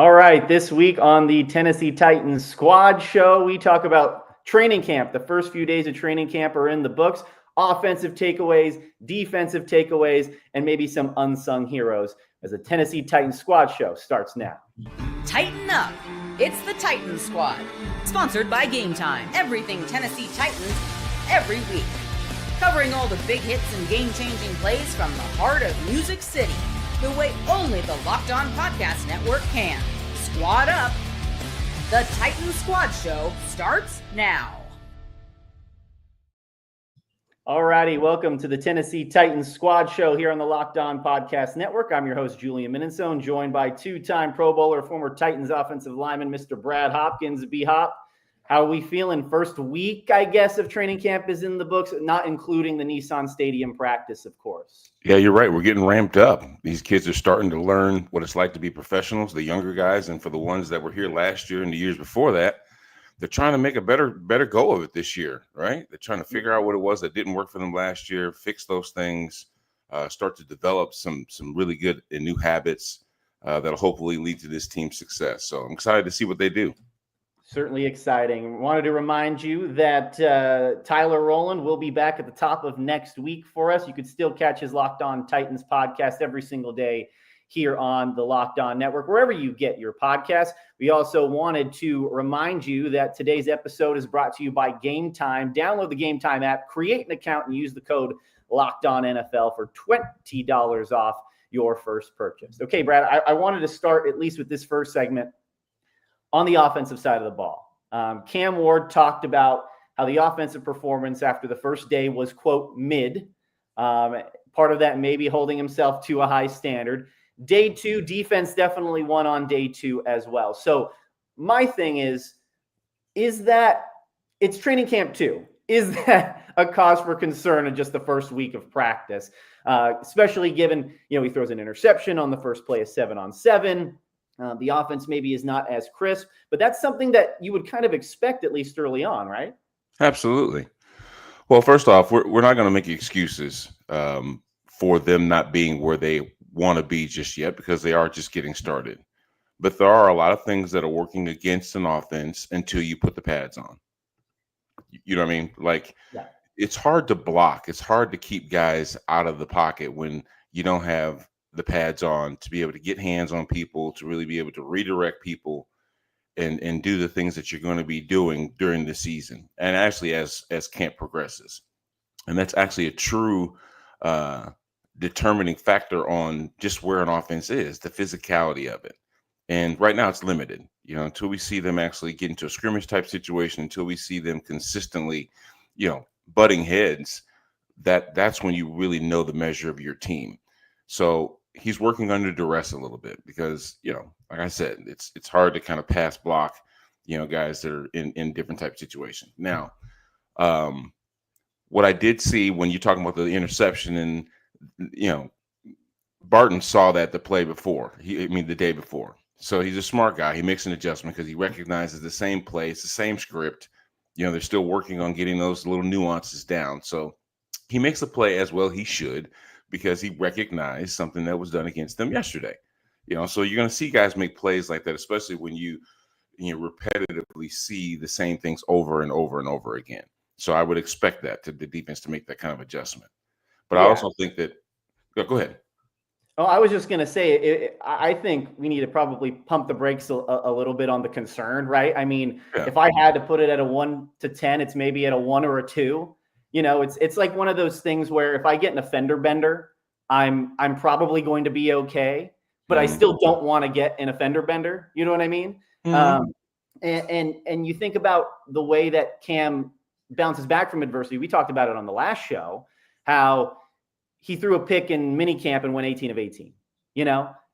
All right, this week on the Tennessee Titans Squad Show, we talk about training camp. The first few days of training camp are in the books. Offensive takeaways, defensive takeaways, and maybe some unsung heroes as the Tennessee Titans Squad Show starts now. Tighten up. It's the Titans Squad. Sponsored by Gametime. Everything Tennessee Titans every week. Covering all the big hits and game-changing plays from the heart of Music City. The way only the Locked On Podcast Network can. Squad up. The Titans Squad Show starts now. All righty, welcome to the Tennessee Titans Squad Show here on the Locked On Podcast Network. I'm your host, Julian Minnesone, joined by two-time Pro Bowler, former Titans offensive lineman, Mr. Brad Hopkins. B-Hop, how are we feeling? First week, I guess, of training camp is in the books, not including the Nissan Stadium practice, of course. Yeah, you're right. We're getting ramped up. These kids are starting to learn what it's like to be professionals, the younger guys, and for the ones that were here last year and the years before that, they're trying to make a better go of it this year, right? They're trying to figure out what it was that didn't work for them last year, fix those things, start to develop some really good and new habits that'll hopefully lead to this team's success. So I'm excited to see what they do. Certainly exciting. Wanted to remind you that Tyler Rowland will be back at the top of next week for us. You could still catch his Locked On Titans podcast every single day here on the Locked On Network, wherever you get your podcasts. We also wanted to remind you that today's episode is brought to you by Gametime. Download the Gametime app, create an account, and use the code LOCKEDONNFL for $20 off your first purchase. Okay, Brad, I wanted to start at least with this first segment on the offensive side of the ball. Cam Ward talked about how the offensive performance after the first day was, quote, mid. Part of that maybe holding himself to a high standard. Day two, defense definitely won on day two as well. So my thing is that it's training camp too? Is that a cause for concern in just the first week of practice? Especially given, he throws an interception on the first play of 7-on-7. The offense maybe is not as crisp, but that's something that you would kind of expect at least early on, right? Absolutely. Well, first off, we're not going to make excuses for them not being where they want to be just yet because they are just getting started. But there are a lot of things that are working against an offense until you put the pads on. You know what I mean? It's hard to block. It's hard to keep guys out of the pocket when you don't have the pads on to be able to get hands on people, to really be able to redirect people and do the things that you're going to be doing during the season and actually as camp progresses. And that's actually a true determining factor on just where an offense is, the physicality of it. And right now it's limited, until we see them actually get into a scrimmage type situation, until we see them consistently, butting heads, that's when you really know the measure of your team. So he's working under duress a little bit because, like I said, it's hard to kind of pass block, guys that are in different type of situations. Now, what I did see when you're talking about the interception and, Barton saw that the play before, the day before. So he's a smart guy. He makes an adjustment because he recognizes the same play. It's the same script. They're still working on getting those little nuances down. So he makes the play as well he should, because he recognized something that was done against them yesterday. So you're going to see guys make plays like that, especially when you repetitively see the same things over and over and over again. So I would expect that the defense to make that kind of adjustment. But I also think that go ahead. Oh, I was just going to say, I think we need to probably pump the brakes a little bit on the concern, right? I mean, if I had to put it at a 1 to 10, it's maybe at a 1 or a 2. It's like one of those things where if I get an offender bender, I'm probably going to be okay, but I still don't want to get an offender bender. You know what I mean? Mm-hmm. And you think about the way that Cam bounces back from adversity. We talked about it on the last show, how he threw a pick in minicamp and went 18 of 18,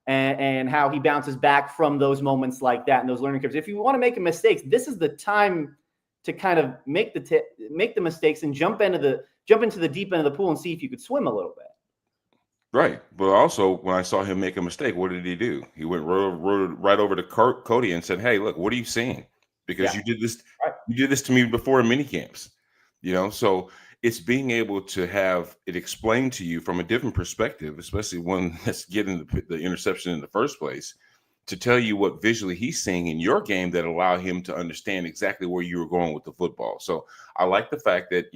and how he bounces back from those moments like that and those learning curves. If you want to make mistakes, this is the time to kind of make the mistakes and jump into the deep end of the pool and see if you could swim a little bit. Right. But also, when I saw him make a mistake, what did he do? He went right over to Cody and said, "Hey, look, what are you seeing? Because you did this. Right. You did this to me before in mini camps. So it's being able to have it explained to you from a different perspective, especially one that's getting the interception in the first place, to tell you what visually he's seeing in your game that allow him to understand exactly where you were going with the football. So I like the fact that,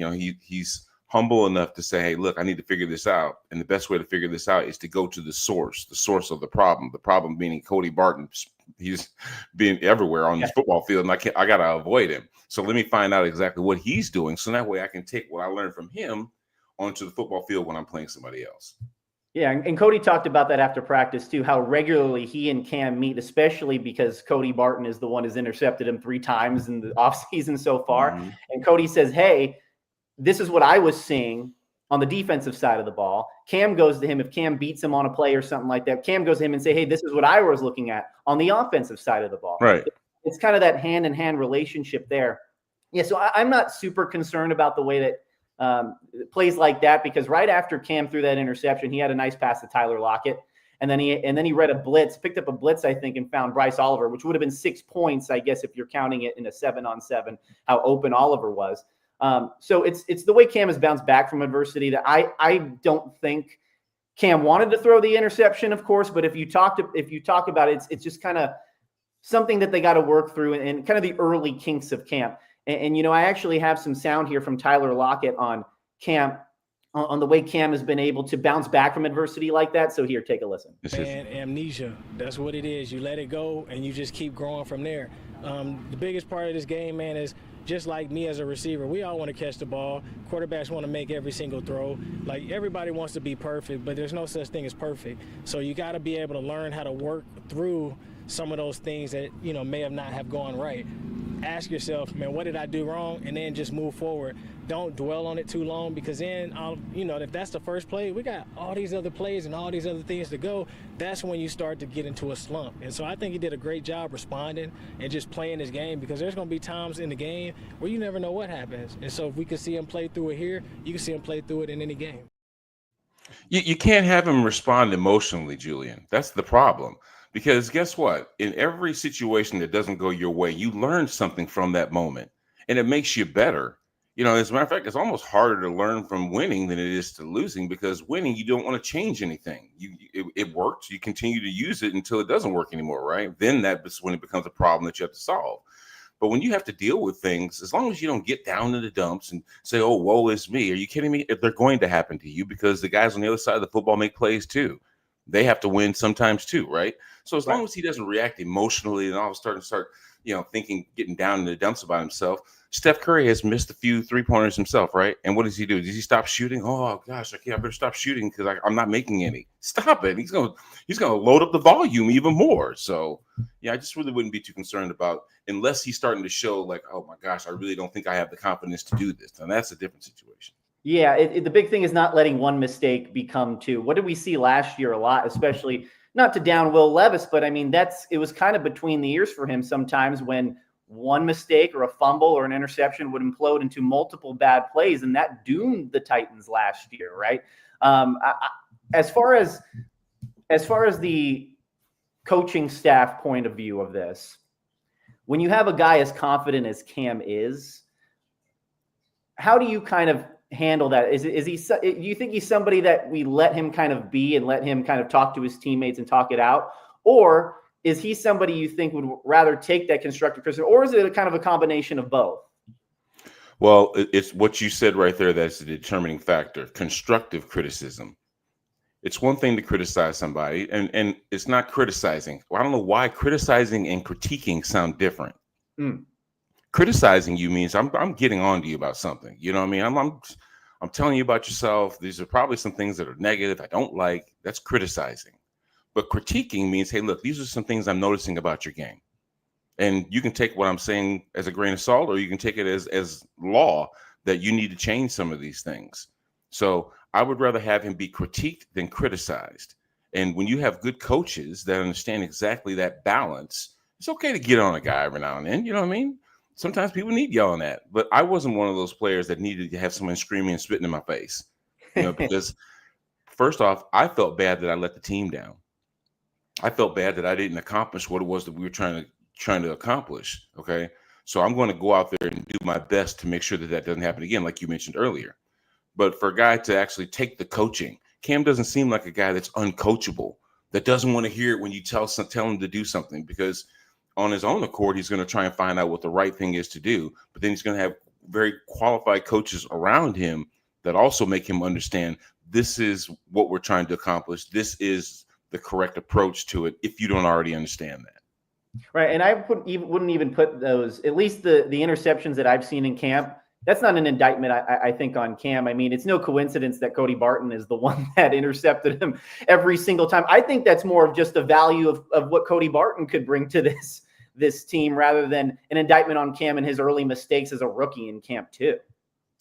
he's humble enough to say, hey, look, I need to figure this out. And the best way to figure this out is to go to the source of the problem being Cody Barton. He's being everywhere on this football field, and I got to avoid him. So let me find out exactly what he's doing. So that way I can take what I learned from him onto the football field when I'm playing somebody else. Yeah, and Cody talked about that after practice too, how regularly he and Cam meet, especially because Cody Barton is the one who's intercepted him 3 times in the offseason so far. Mm-hmm. And Cody says, hey, this is what I was seeing on the defensive side of the ball. Cam goes to him if Cam beats him on a play or something like that. Cam goes to him and say, hey, this is what I was looking at on the offensive side of the ball. Right. It's kind of that hand-in-hand relationship there. Yeah, so I'm not super concerned about the way that plays like that, because right after Cam threw that interception, he had a nice pass to Tyler Lockett, and then he read a blitz, picked up a blitz, I think, and found Bryce Oliver, which would have been 6 points, I guess, if you're counting it in a 7-on-7, how open Oliver was. So it's the way Cam has bounced back from adversity that I don't think Cam wanted to throw the interception, of course, but if you talk about it, it's just kind of something that they got to work through and kind of the early kinks of Cam. And I actually have some sound here from Tyler Lockett on Cam, on the way Cam has been able to bounce back from adversity like that. So here, take a listen. Man, amnesia, that's what it is. You let it go and you just keep growing from there. The biggest part of this game, man, is just like me as a receiver. We all want to catch the ball. Quarterbacks want to make every single throw. Like, everybody wants to be perfect, but there's no such thing as perfect. So you got to be able to learn how to work through some of those things that, may have not have gone right. Ask yourself, man, what did I do wrong? And then just move forward. Don't dwell on it too long, because then, if that's the first play, we got all these other plays and all these other things to go. That's when you start to get into a slump. And so I think he did a great job responding and just playing his game, because there's going to be times in the game where you never know what happens. And so if we can see him play through it here, you can see him play through it in any game. You can't have him respond emotionally, Julian. That's the problem. Because guess what? In every situation that doesn't go your way, you learn something from that moment, and it makes you better. As a matter of fact, it's almost harder to learn from winning than it is to losing, because winning, you don't want to change anything. It works. You continue to use it until it doesn't work anymore, right? Then that's when it becomes a problem that you have to solve. But when you have to deal with things, as long as you don't get down in the dumps and say, oh, woe is me. Are you kidding me? If they're going to happen to you, because the guys on the other side of the football make plays too. They have to win sometimes too, right? So as long as he doesn't react emotionally and all of a sudden start, thinking, getting down in the dumps about himself. Steph Curry has missed a few 3-pointers himself, right? And what does he do? Does he stop shooting? Oh gosh, I better stop shooting because I'm not making any. Stop it. He's gonna load up the volume even more. So yeah, I just really wouldn't be too concerned about, unless he's starting to show like, oh my gosh, I really don't think I have the confidence to do this. And that's a different situation. Yeah, the big thing is not letting one mistake become two. What did we see last year a lot, especially not to down Will Levis, but I mean, it was kind of between the ears for him sometimes when one mistake or a fumble or an interception would implode into multiple bad plays, and that doomed the Titans last year, right? As far as the coaching staff point of view of this, when you have a guy as confident as Cam is, how do you kind of handle that? Do you think he's somebody that we let him kind of be and let him kind of talk to his teammates and talk it out? Or is he somebody you think would rather take that constructive criticism, or is it a kind of a combination of both? Well, it's what you said right there that's the determining factor, constructive criticism. It's one thing to criticize somebody, and it's not criticizing. Well, I don't know why criticizing and critiquing sound different. Criticizing you means I'm getting on to you about something. You know what I mean? I'm telling you about yourself. These are probably some things that are negative, I don't like. That's criticizing. But critiquing means, hey, look, these are some things I'm noticing about your game. And you can take what I'm saying as a grain of salt, or you can take it as law that you need to change some of these things. So I would rather have him be critiqued than criticized. And when you have good coaches that understand exactly that balance, it's okay to get on a guy every now and then. You know what I mean? Sometimes people need yelling at, but I wasn't one of those players that needed to have someone screaming and spitting in my face, because first off, I felt bad that I let the team down. I felt bad that I didn't accomplish what it was that we were trying to accomplish. Okay. So I'm going to go out there and do my best to make sure that doesn't happen again, like you mentioned earlier. But for a guy to actually take the coaching, Cam doesn't seem like a guy that's uncoachable. that doesn't want to hear it when you tell him to do something, because on his own accord, he's going to try and find out what the right thing is to do. But then he's going to have very qualified coaches around him that also make him understand this is what we're trying to accomplish. This is the correct approach to it, if you don't already understand that. Right. And I wouldn't even put those, at least the interceptions that I've seen in camp, that's not an indictment, I think, on Cam. I mean, it's no coincidence that Cody Barton is the one that intercepted him every single time. I think that's more of just a value of what Cody Barton could bring to this team, rather than an indictment on Cam and his early mistakes as a rookie in camp too.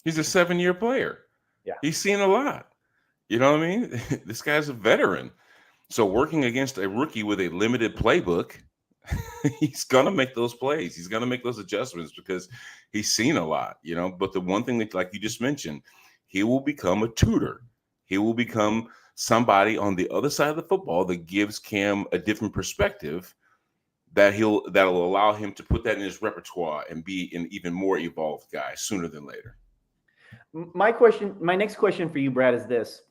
He's a 7-year player. Yeah. He's seen a lot. You know what I mean? This guy's a veteran. So working against a rookie with a limited playbook, he's going to make those plays. He's going to make those adjustments because he's seen a lot, you know. But the one thing that, like you just mentioned, he will become a tutor. He will become somebody on the other side of the football that gives Cam a different perspective that'll allow him to put that in his repertoire and be an even more evolved guy sooner than later. My next question for you, Brad, is this.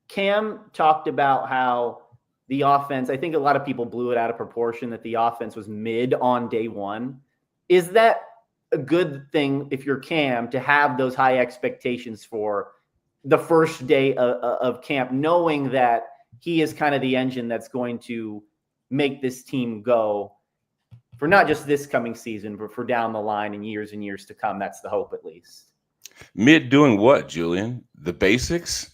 Cam talked about how the offense, I think a lot of people blew it out of proportion that the offense was mid on day one. Is that a good thing if you're Cam to have those high expectations for the first day of camp, knowing that he is kind of the engine that's going to make this team go for not just this coming season, but for down the line and years to come? That's the hope, at least. Mid doing what, Julian? The basics?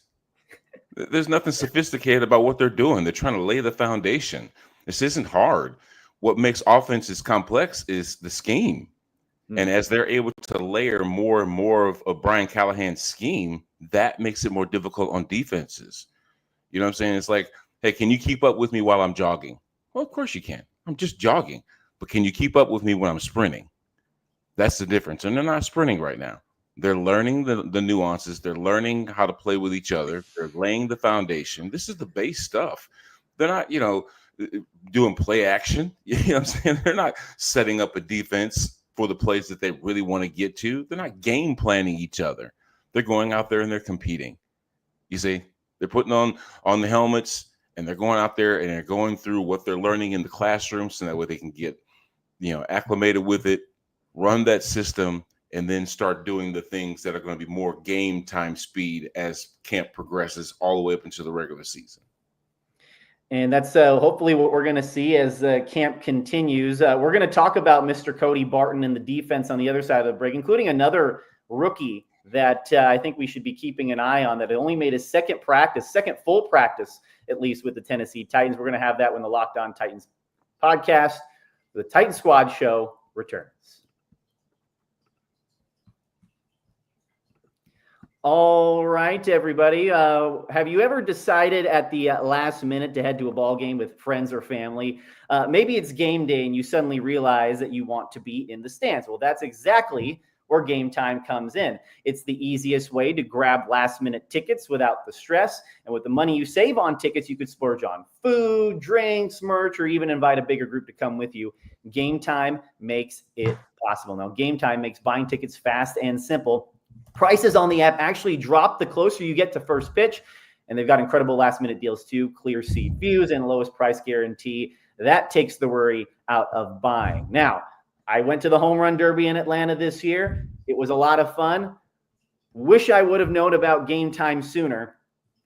There's nothing sophisticated about what they're doing. They're trying to lay the foundation. This isn't hard. What makes offenses complex is the scheme. Mm-hmm. And as they're able to layer more and more of Brian Callahan's scheme, that makes it more difficult on defenses. You know what I'm saying? It's like, hey, can you keep up with me while I'm jogging? Well, of course you can. I'm just jogging. But can you keep up with me when I'm sprinting? That's the difference. And they're not sprinting right now. They're learning the nuances. They're learning how to play with each other. They're laying the foundation. This is the base stuff. They're not, doing play action. You know what I'm saying? They're not setting up a defense for the plays that they really want to get to. They're not game planning each other. They're going out there and they're competing. You see, they're putting on the helmets and they're going out there and they're going through what they're learning in the classroom so that way they can get, acclimated with it, run that system, and then start doing the things that are going to be more game time speed as camp progresses all the way up into the regular season. And that's hopefully what we're going to see as camp continues. We're going to talk about Mr. Cody Barton and the defense on the other side of the break, including another rookie that I think we should be keeping an eye on, that only made his second full practice, at least, with the Tennessee Titans. We're going to have that when the Locked On Titans podcast, the Titan Squad show, returns. All right, everybody. Have you ever decided at the last minute to head to a ball game with friends or family? Maybe it's game day and you suddenly realize that you want to be in the stands. Well, that's exactly where Gametime comes in. It's the easiest way to grab last-minute tickets without the stress. And with the money you save on tickets, you could splurge on food, drinks, merch, or even invite a bigger group to come with you. Gametime makes it possible. Now, Gametime makes buying tickets fast and simple. Prices on the app actually drop the closer you get to first pitch, and they've got incredible last-minute deals too, clear seat views and lowest price guarantee. That takes the worry out of buying. Now, I went to the Home Run Derby in Atlanta this year. It was a lot of fun. Wish I would have known about Gametime sooner,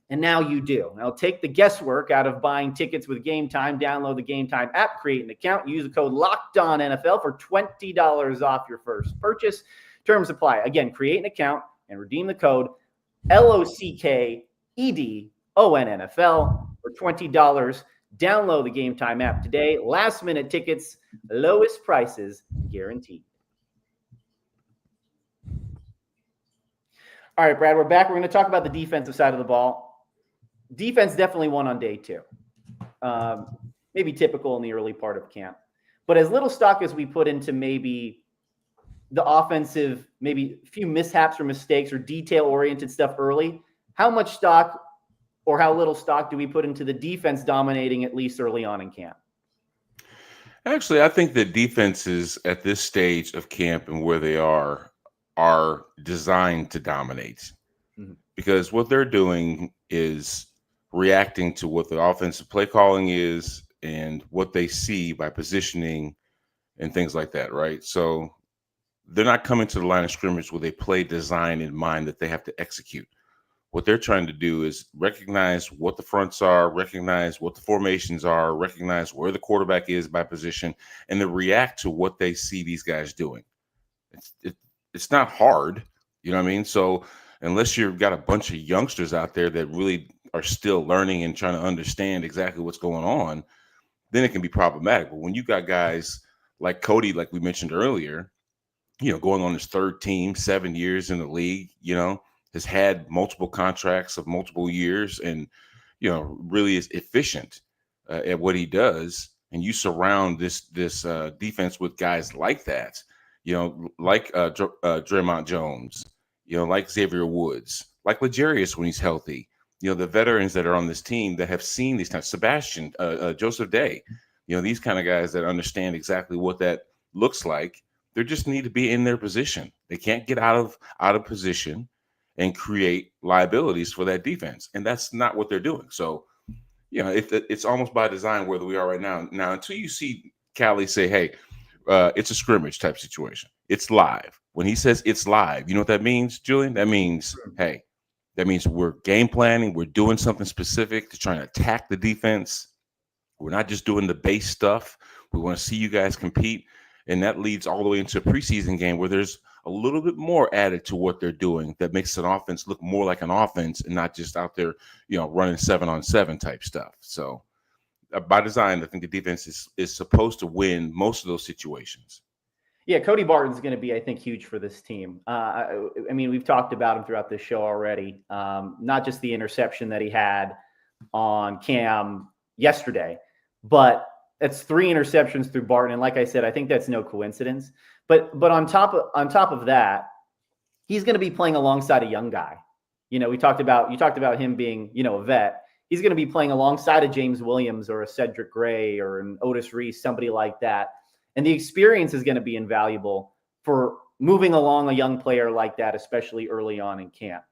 and now you do. Now, take the guesswork out of buying tickets with Gametime. Download the Gametime app, create an account, use the code LOCKEDONNFL for $20 off your first purchase. Terms apply. Again, create an account and redeem the code LOCKEDONNFL for $20. Download the Gametime app today. Last minute tickets, lowest prices guaranteed. All right, Brad, we're back. We're going to talk about the defensive side of the ball. Defense definitely won on day two. Maybe typical in the early part of camp. But as little stock as we put into maybe the offensive, maybe a few mishaps or mistakes or detail-oriented stuff early, how much stock or how little stock do we put into the defense dominating at least early on in camp? Actually, I think the defenses at this stage of camp and where they are designed to dominate, because what they're doing is reacting to what the offensive play calling is and what they see by positioning and things like that, right? So they're not coming to the line of scrimmage with a play design in mind that they have to execute. What they're trying to do is recognize what the fronts are, recognize what the formations are, recognize where the quarterback is by position, and then react to what they see these guys doing. It's not hard, you know what I mean? So unless you've got a bunch of youngsters out there that really are still learning and trying to understand exactly what's going on, then it can be problematic. But when you got guys like Cody, like we mentioned earlier, going on his third team, 7 years in the league, has had multiple contracts of multiple years and, really is efficient at what he does. And you surround this defense with guys like that, like Draymond Jones, like Xavier Woods, like L'Jarius when he's healthy, the veterans that are on this team that have seen these times, Sebastian, Joseph Day, these kind of guys that understand exactly what that looks like. They just need to be in their position. They can't get out of position and create liabilities for that defense. And that's not what they're doing. So, it's almost by design where we are right now. Now, until you see Callie say, hey, it's a scrimmage type situation. It's live. When he says it's live, you know what that means, Julian? That means, hey, we're game planning. We're doing something specific to try and attack the defense. We're not just doing the base stuff. We want to see you guys compete. And that leads all the way into a preseason game where there's a little bit more added to what they're doing that makes an offense look more like an offense and not just out there, running 7-on-7 type stuff. So by design, I think the defense is supposed to win most of those situations. Yeah, Cody Barton's going to be, I think, huge for this team. I mean, we've talked about him throughout this show already. Not just the interception that he had on Cam yesterday, but it's 3 interceptions through Barton. And like I said, I think that's no coincidence. But on top of that, he's going to be playing alongside a young guy. You talked about him being, a vet. He's going to be playing alongside a James Williams or a Cedric Gray or an Otis Reese, somebody like that. And the experience is going to be invaluable for moving along a young player like that, especially early on in camp.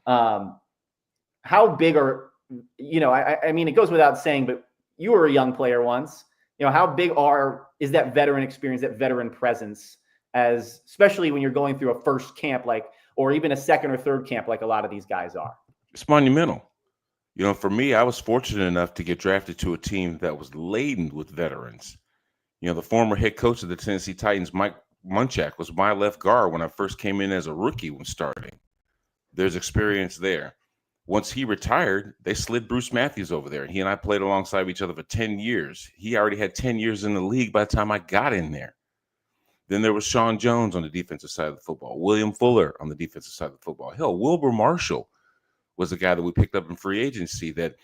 How big are, I mean, it goes without saying, but you were a young player once. How big is that veteran experience, that veteran presence, especially when you're going through a first camp, or even a second or third camp, like a lot of these guys are? It's monumental. For me, I was fortunate enough to get drafted to a team that was laden with veterans. The former head coach of the Tennessee Titans, Mike Munchak, was my left guard when I first came in as a rookie when starting. There's experience there. Once he retired, they slid Bruce Matthews over there. He and I played alongside each other for 10 years. He already had 10 years in the league by the time I got in there. Then there was Sean Jones on the defensive side of the football, William Fuller on the defensive side of the football. Hell, Wilbur Marshall was the guy that we picked up in free agency that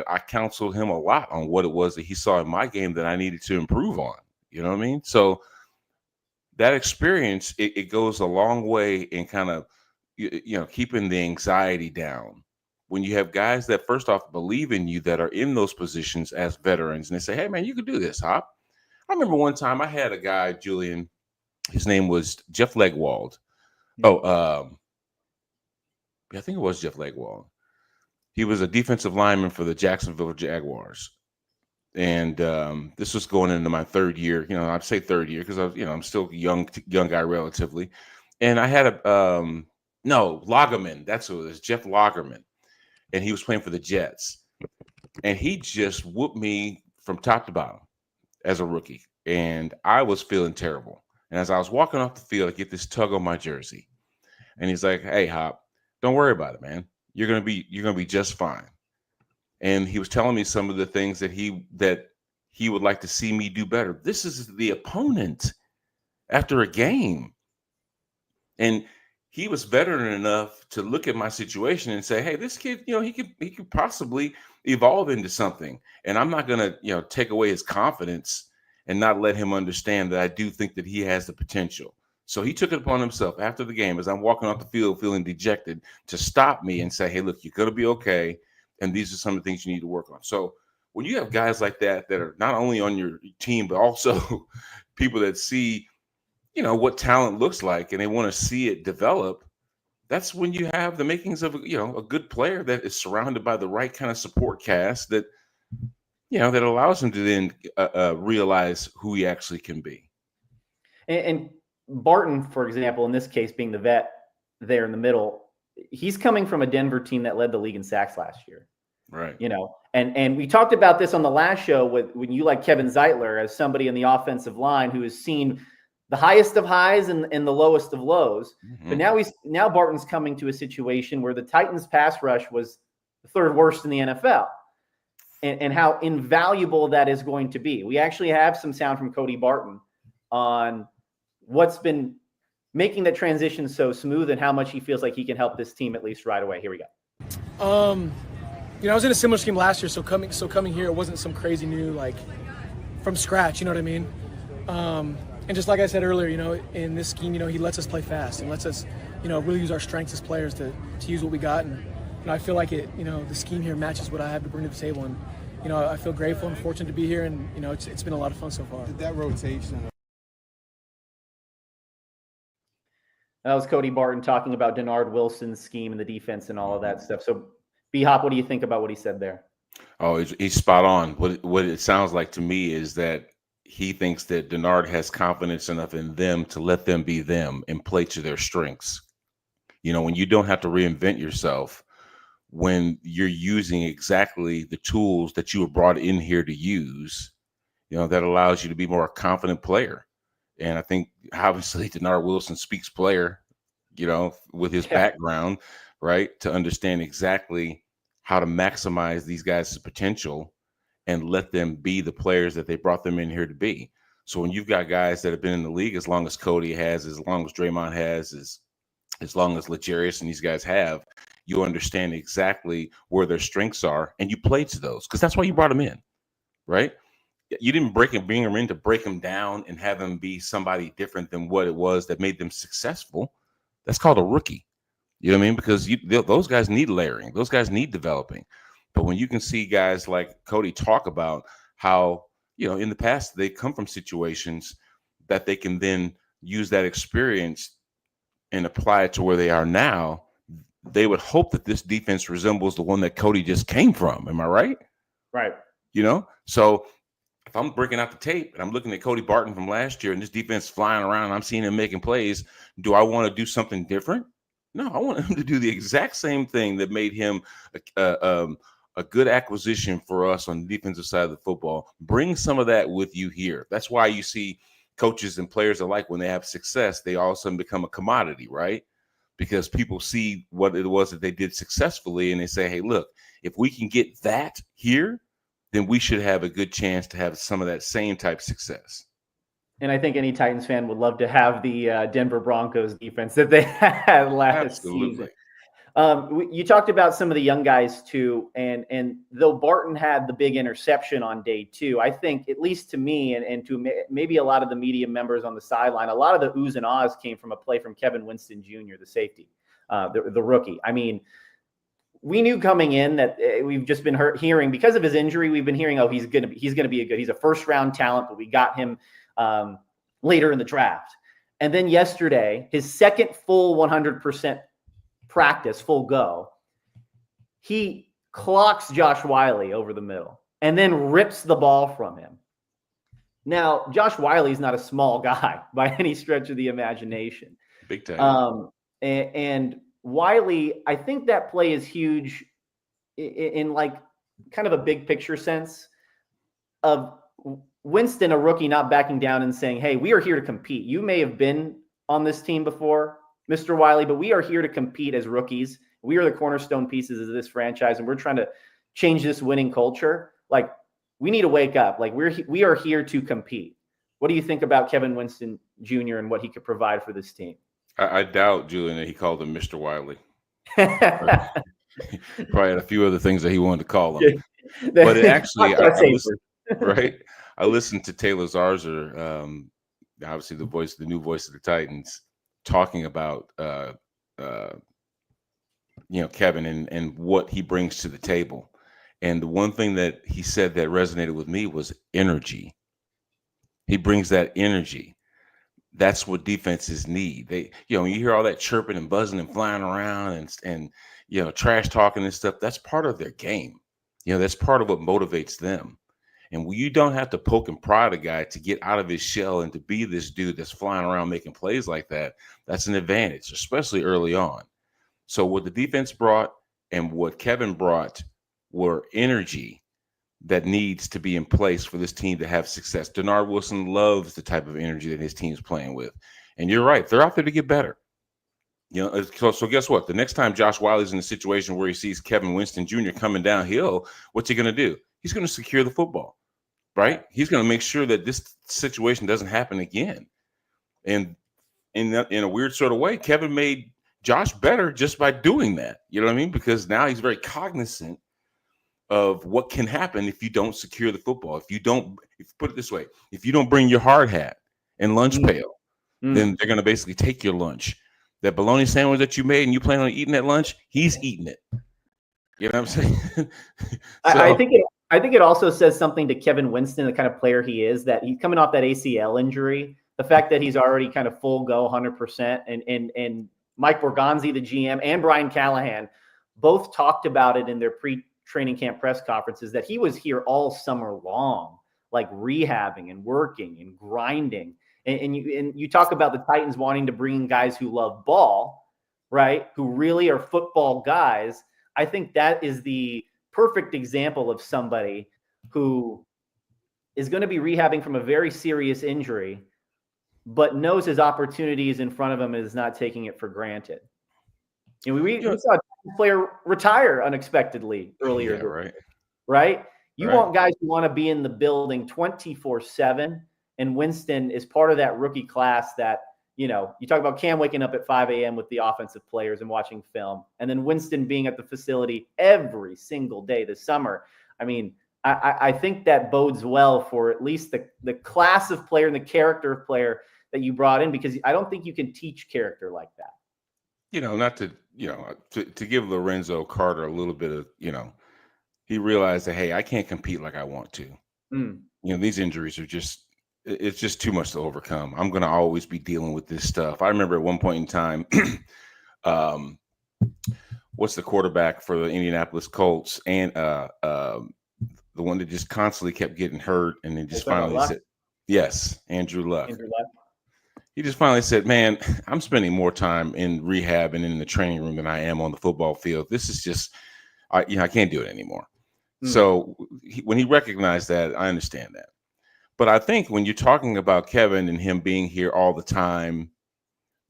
I counseled him a lot on what it was that he saw in my game that I needed to improve on. You know what I mean? So that experience, it goes a long way in kind of, keeping the anxiety down. When you have guys that first off believe in you that are in those positions as veterans and they say, hey man, you can do this, Hop. I remember one time I had a guy, Julian, his name was Jeff Legwald. I think it was Jeff Legwald. He was a defensive lineman for the Jacksonville Jaguars. And this was going into my third year. I'd say third year because I'm still a young guy relatively. And I had Lagerman. That's who it is, Jeff Lagerman. And he was playing for the Jets. And he just whooped me from top to bottom as a rookie. And I was feeling terrible. And as I was walking off the field, I get this tug on my jersey. And he's like, hey, Hop, don't worry about it, man. You're gonna be just fine. And he was telling me some of the things that he would like to see me do better. This is the opponent after a game. And he was veteran enough to look at my situation and say, hey, this kid, he could possibly evolve into something. And I'm not going to, take away his confidence and not let him understand that I do think that he has the potential. So he took it upon himself after the game as I'm walking off the field feeling dejected to stop me and say, hey, look, you're going to be okay. And these are some of the things you need to work on. So when you have guys like that are not only on your team, but also people that see, what talent looks like and they want to see it develop, that's when you have the makings of a good player that is surrounded by the right kind of support cast that that allows him to then realize who he actually can be. And Barton, for example, in this case, being the vet there in the middle, he's coming from a Denver team that led the league in sacks last year. Right. And we talked about this on the last show when you like Kevin Zeitler as somebody in the offensive line who has seen the highest of highs and the lowest of lows. Mm-hmm. But now Barton's coming to a situation where the Titans pass rush was the third worst in the NFL. And how invaluable that is going to be. We actually have some sound from Cody Barton on what's been making that transition so smooth and how much he feels like he can help this team at least right away. Here we go. I was in a similar scheme last year, so coming here, it wasn't some crazy new, like, from scratch, you know what I mean? And just like I said earlier, in this scheme, he lets us play fast and lets us, really use our strengths as players to use what we got. And, I feel like the scheme here matches what I have to bring to the table. And, I feel grateful and fortunate to be here, and, it's been a lot of fun so far. That rotation. That was Cody Barton talking about Denard Wilson's scheme and the defense and all of that stuff. So, B-Hop, what do you think about what he said there? Oh, he's spot on. What it sounds like to me is that he thinks that Denard has confidence enough in them to let them be them and play to their strengths. When you don't have to reinvent yourself, when you're using exactly the tools that you were brought in here to use, that allows you to be more a confident player. And I think obviously Denard Wilson speaks player, with his background, right, to understand exactly how to maximize these guys' potential and let them be the players that they brought them in here to be. So when you've got guys that have been in the league as long as Cody has, as long as Draymond has, as long as Legarius and these guys have, you understand exactly where their strengths are and you play to those, because that's why you brought them in, right? You didn't bring them in to break them down and have them be somebody different than what it was that made them successful. That's called a rookie. You know what I mean? Because those guys need layering. Those guys need developing. But when you can see guys like Cody talk about how, in the past, they come from situations that they can then use that experience and apply it to where they are now, they would hope that this defense resembles the one that Cody just came from. Am I right? Right. So if I'm breaking out the tape and I'm looking at Cody Barton from last year and this defense flying around and I'm seeing him making plays, do I want to do something different? No, I want him to do the exact same thing that made him a good acquisition for us on the defensive side of the football. Bring some of that with you here. That's why you see coaches and players alike, when they have success, they all of a sudden become a commodity, right? Because people see what it was that they did successfully and they say, hey, look, if we can get that here, then we should have a good chance to have some of that same type of success. And I think any Titans fan would love to have the Denver Broncos defense that they had last season. You talked about some of the young guys too, and though Barton had the big interception on day 2, I think, at least to me and to maybe a lot of the media members on the sideline, a lot of the oohs and ahs came from a play from Kevin Winston Jr., the safety, the rookie. I mean, we knew coming in that we've just been hearing because of his injury. We've been hearing, he's going to be he's a first round talent, but we got him later in the draft. And then yesterday, his second full 100% practice, full go, he clocks Josh Whyle over the middle and then rips the ball from him. Now, Josh Whyle is not a small guy by any stretch of the imagination. Big time. And Wiley, I think that play is huge in like kind of a big picture sense of Winston, a rookie, not backing down and saying, hey, we are here to compete. You may have been on this team before, Mr. Wiley, but we are here to compete as rookies. We are the cornerstone pieces of this franchise, and we're trying to change this winning culture. Like, we need to wake up. Like, we are here to compete. What do you think about Kevin Winston Jr. and what he could provide for this team? I doubt, Julian, that he called him Mr. Wiley. Probably had a few other things that he wanted to call him. But it actually, I listened to Taylor Zarzour, obviously the new voice of the Titans, talking about Kevin and what he brings to the table. And the one thing that he said that resonated with me was energy. He brings that energy. that's what defenses need. They, you hear all that chirping and buzzing and flying around and trash talking and stuff. That's part of their game. That's part of what motivates them. And you don't have to poke and prod a guy to get out of his shell and to be this dude that's flying around making plays like that. That's an advantage, especially early on. So what the defense brought and what Kevin brought were energy that needs to be in place for this team to have success. Denard Wilson loves the type of energy that his team's playing with. And you're right. They're out there to get better. So guess what? The next time Josh Wiley's in a situation where he sees Kevin Winston Jr. coming downhill, what's he going to do? He's going to secure the football, right? He's going to make sure that this situation doesn't happen again. And in a weird sort of way, Kevin made Josh better just by doing that. You know what I mean? Because now he's very cognizant of what can happen if you don't secure the football. If put it this way, if you don't bring your hard hat and lunch pail, then they're going to basically take your lunch. That bologna sandwich that you made and you plan on eating at lunch, he's eating it. You know what I'm saying? I think it also says something to Kevin Winston, the kind of player he is, that he's coming off that ACL injury. The fact that he's already kind of full go 100%, and Mike Borgonzi, the GM, and Brian Callahan both talked about it in their pre-training camp press conferences, that he was here all summer long, like rehabbing and working and grinding. And you talk about the Titans wanting to bring in guys who love ball, right? Who really are football guys. I think that is the perfect example of somebody who is going to be rehabbing from a very serious injury, but knows his opportunities in front of him and is not taking it for granted. We saw a player retire unexpectedly earlier. Yeah, right? You want guys who want to be in the building 24/7. And Winston is part of that rookie class that, you talk about Cam waking up at 5 a.m. with the offensive players and watching film, and then Winston being at the facility every single day this summer. I mean, I think that bodes well for at least the class of player and the character of player that you brought in, because I don't think you can teach character like that. Not to give Lorenzo Carter a little bit of, he realized that, hey, I can't compete like I want to. These injuries are it's just too much to overcome. I'm going to always be dealing with this stuff. I remember at one point in time, what's the quarterback for the Indianapolis Colts, and the one that just constantly kept getting hurt, and then just finally said, yes, Andrew Luck. He just finally said, man, I'm spending more time in rehab and in the training room than I am on the football field. This is just, I can't do it anymore. So when he recognized that, I understand that. But I think when you're talking about Kevin and him being here all the time,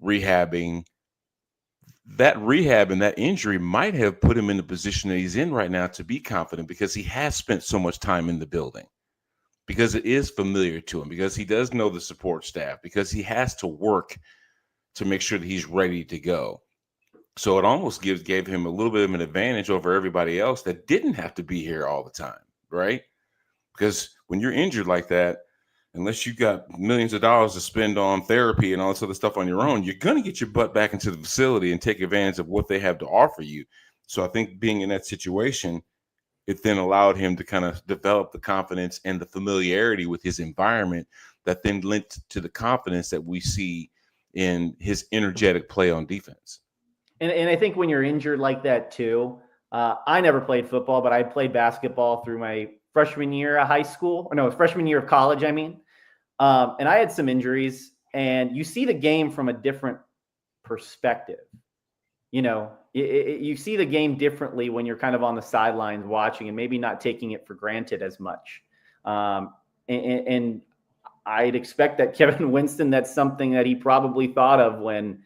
rehabbing, that rehab and that injury might have put him in the position that he's in right now to be confident, because he has spent so much time in the building, because it is familiar to him, because he does know the support staff, because he has to work to make sure that he's ready to go. So it almost gave him a little bit of an advantage over everybody else that didn't have to be here all the time, right? Because when you're injured like that, unless you got millions of dollars to spend on therapy and all this other stuff on your own, you're going to get your butt back into the facility and take advantage of what they have to offer you. So I think being in that situation, it then allowed him to kind of develop the confidence and the familiarity with his environment that then lent to the confidence that we see in his energetic play on defense. And I think when you're injured like that too, I never played football, but I played basketball through my freshman year of high school, freshman year of college, I mean. And I had some injuries, and you see the game from a different perspective. You see the game differently when you're kind of on the sidelines watching and maybe not taking it for granted as much. And I'd expect that Kevin Winston, that's something that he probably thought of when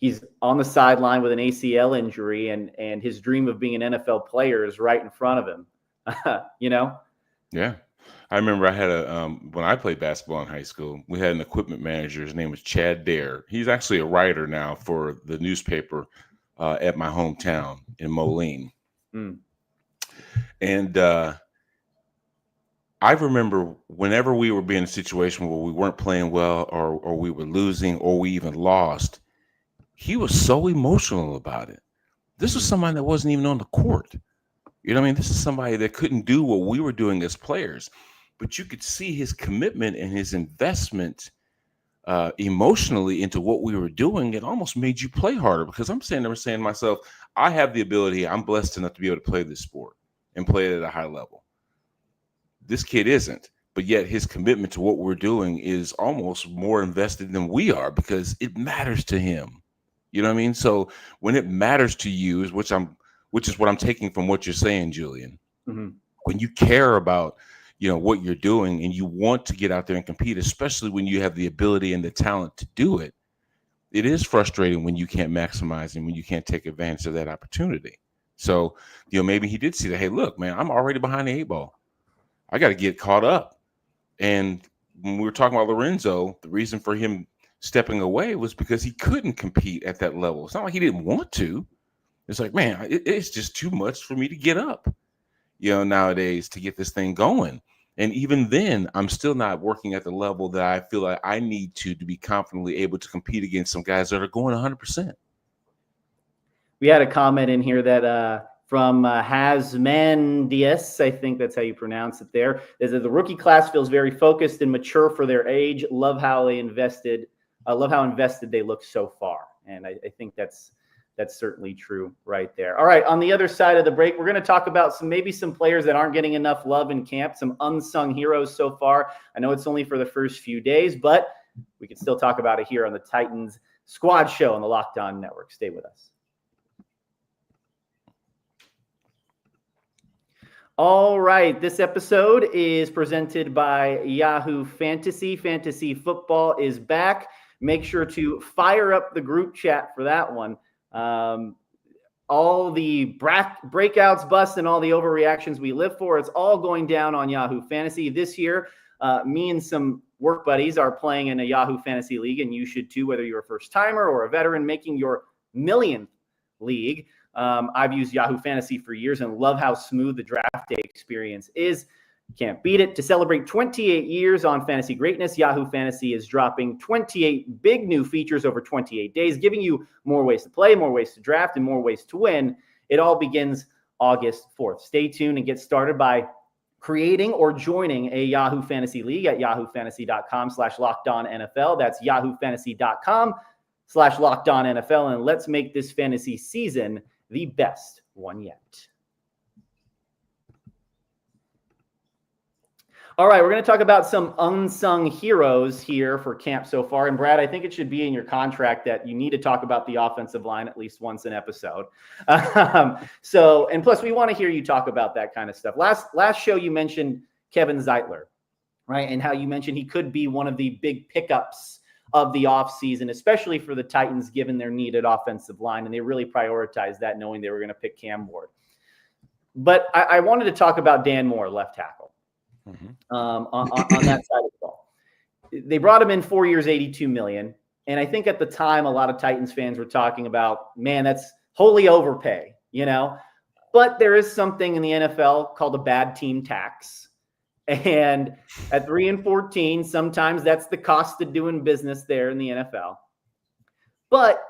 he's on the sideline with an ACL injury, and his dream of being an NFL player is right in front of him. Yeah. I remember I had when I played basketball in high school, we had an equipment manager. His name was Chad Dare. He's actually a writer now for the newspaper at my hometown in Moline. And I remember whenever we would be in a situation where we weren't playing well, or we were losing, or we even lost, he was so emotional about it. This was somebody that wasn't even on the court. You know what I mean? This is somebody that couldn't do what we were doing as players, but you could see his commitment and his investment emotionally into what we were doing, it almost made you play harder, because I'm saying to myself, I have the ability, I'm blessed enough to be able to play this sport and play it at a high level. This kid isn't, but yet his commitment to what we're doing is almost more invested than we are, because it matters to him. You know what I mean? So when it matters to you, which is what I'm taking from what you're saying, Julian. Mm-hmm. When you care about what you're doing and you want to get out there and compete, especially when you have the ability and the talent to do it, it is frustrating when you can't maximize and when you can't take advantage of that opportunity. So, maybe he did see that, hey, look, man, I'm already behind the 8 ball. I got to get caught up. And when we were talking about Lorenzo, the reason for him stepping away was because he couldn't compete at that level. It's not like he didn't want to. It's like, man, it's just too much for me to get up, nowadays to get this thing going. And even then, I'm still not working at the level that I feel like I need to be confidently able to compete against some guys that are going 100%. We had a comment in here that from Hasmandius, I think that's how you pronounce it there, is that the rookie class feels very focused and mature for their age. Love how invested they look so far. And I think that's certainly true right there. All right, on the other side of the break, we're going to talk about some players that aren't getting enough love in camp, some unsung heroes so far. I know it's only for the first few days, but we can still talk about it here on the Titans Squad Show on the Locked On Network. Stay with us. All right, this episode is presented by Yahoo Fantasy. Fantasy football is back. Make sure to fire up the group chat for that one. All the breakouts, busts, and all the overreactions we live for, it's all going down on Yahoo Fantasy. This year, me and some work buddies are playing in a Yahoo Fantasy league, and you should too, whether you're a first-timer or a veteran making your millionth league. I've used Yahoo Fantasy for years and love how smooth the draft day experience is. Can't beat it. To celebrate 28 years on fantasy greatness, Yahoo Fantasy is dropping 28 big new features over 28 days, giving you more ways to play, more ways to draft, and more ways to win. It all begins August 4th. Stay tuned and get started by creating or joining a Yahoo Fantasy League at yahoofantasy.com/lockedonnfl. That's yahoofantasy.com/lockedonnfl. And let's make this fantasy season the best one yet. All right, we're going to talk about some unsung heroes here for camp so far. And Brad, I think it should be in your contract that you need to talk about the offensive line at least once an episode. And plus we want to hear you talk about that kind of stuff. Last show you mentioned Kevin Zeitler, right? And how you mentioned he could be one of the big pickups of the offseason, especially for the Titans, given their needed offensive line. And they really prioritized that, knowing they were going to pick Cam Ward. But I wanted to talk about Dan Moore, left tackle. On that side of the ball. They brought him in 4 years, $82 million. And I think at the time, a lot of Titans fans were talking about, man, that's wholly overpay, But there is something in the NFL called a bad team tax. And at 3-14, sometimes that's the cost of doing business there in the NFL. But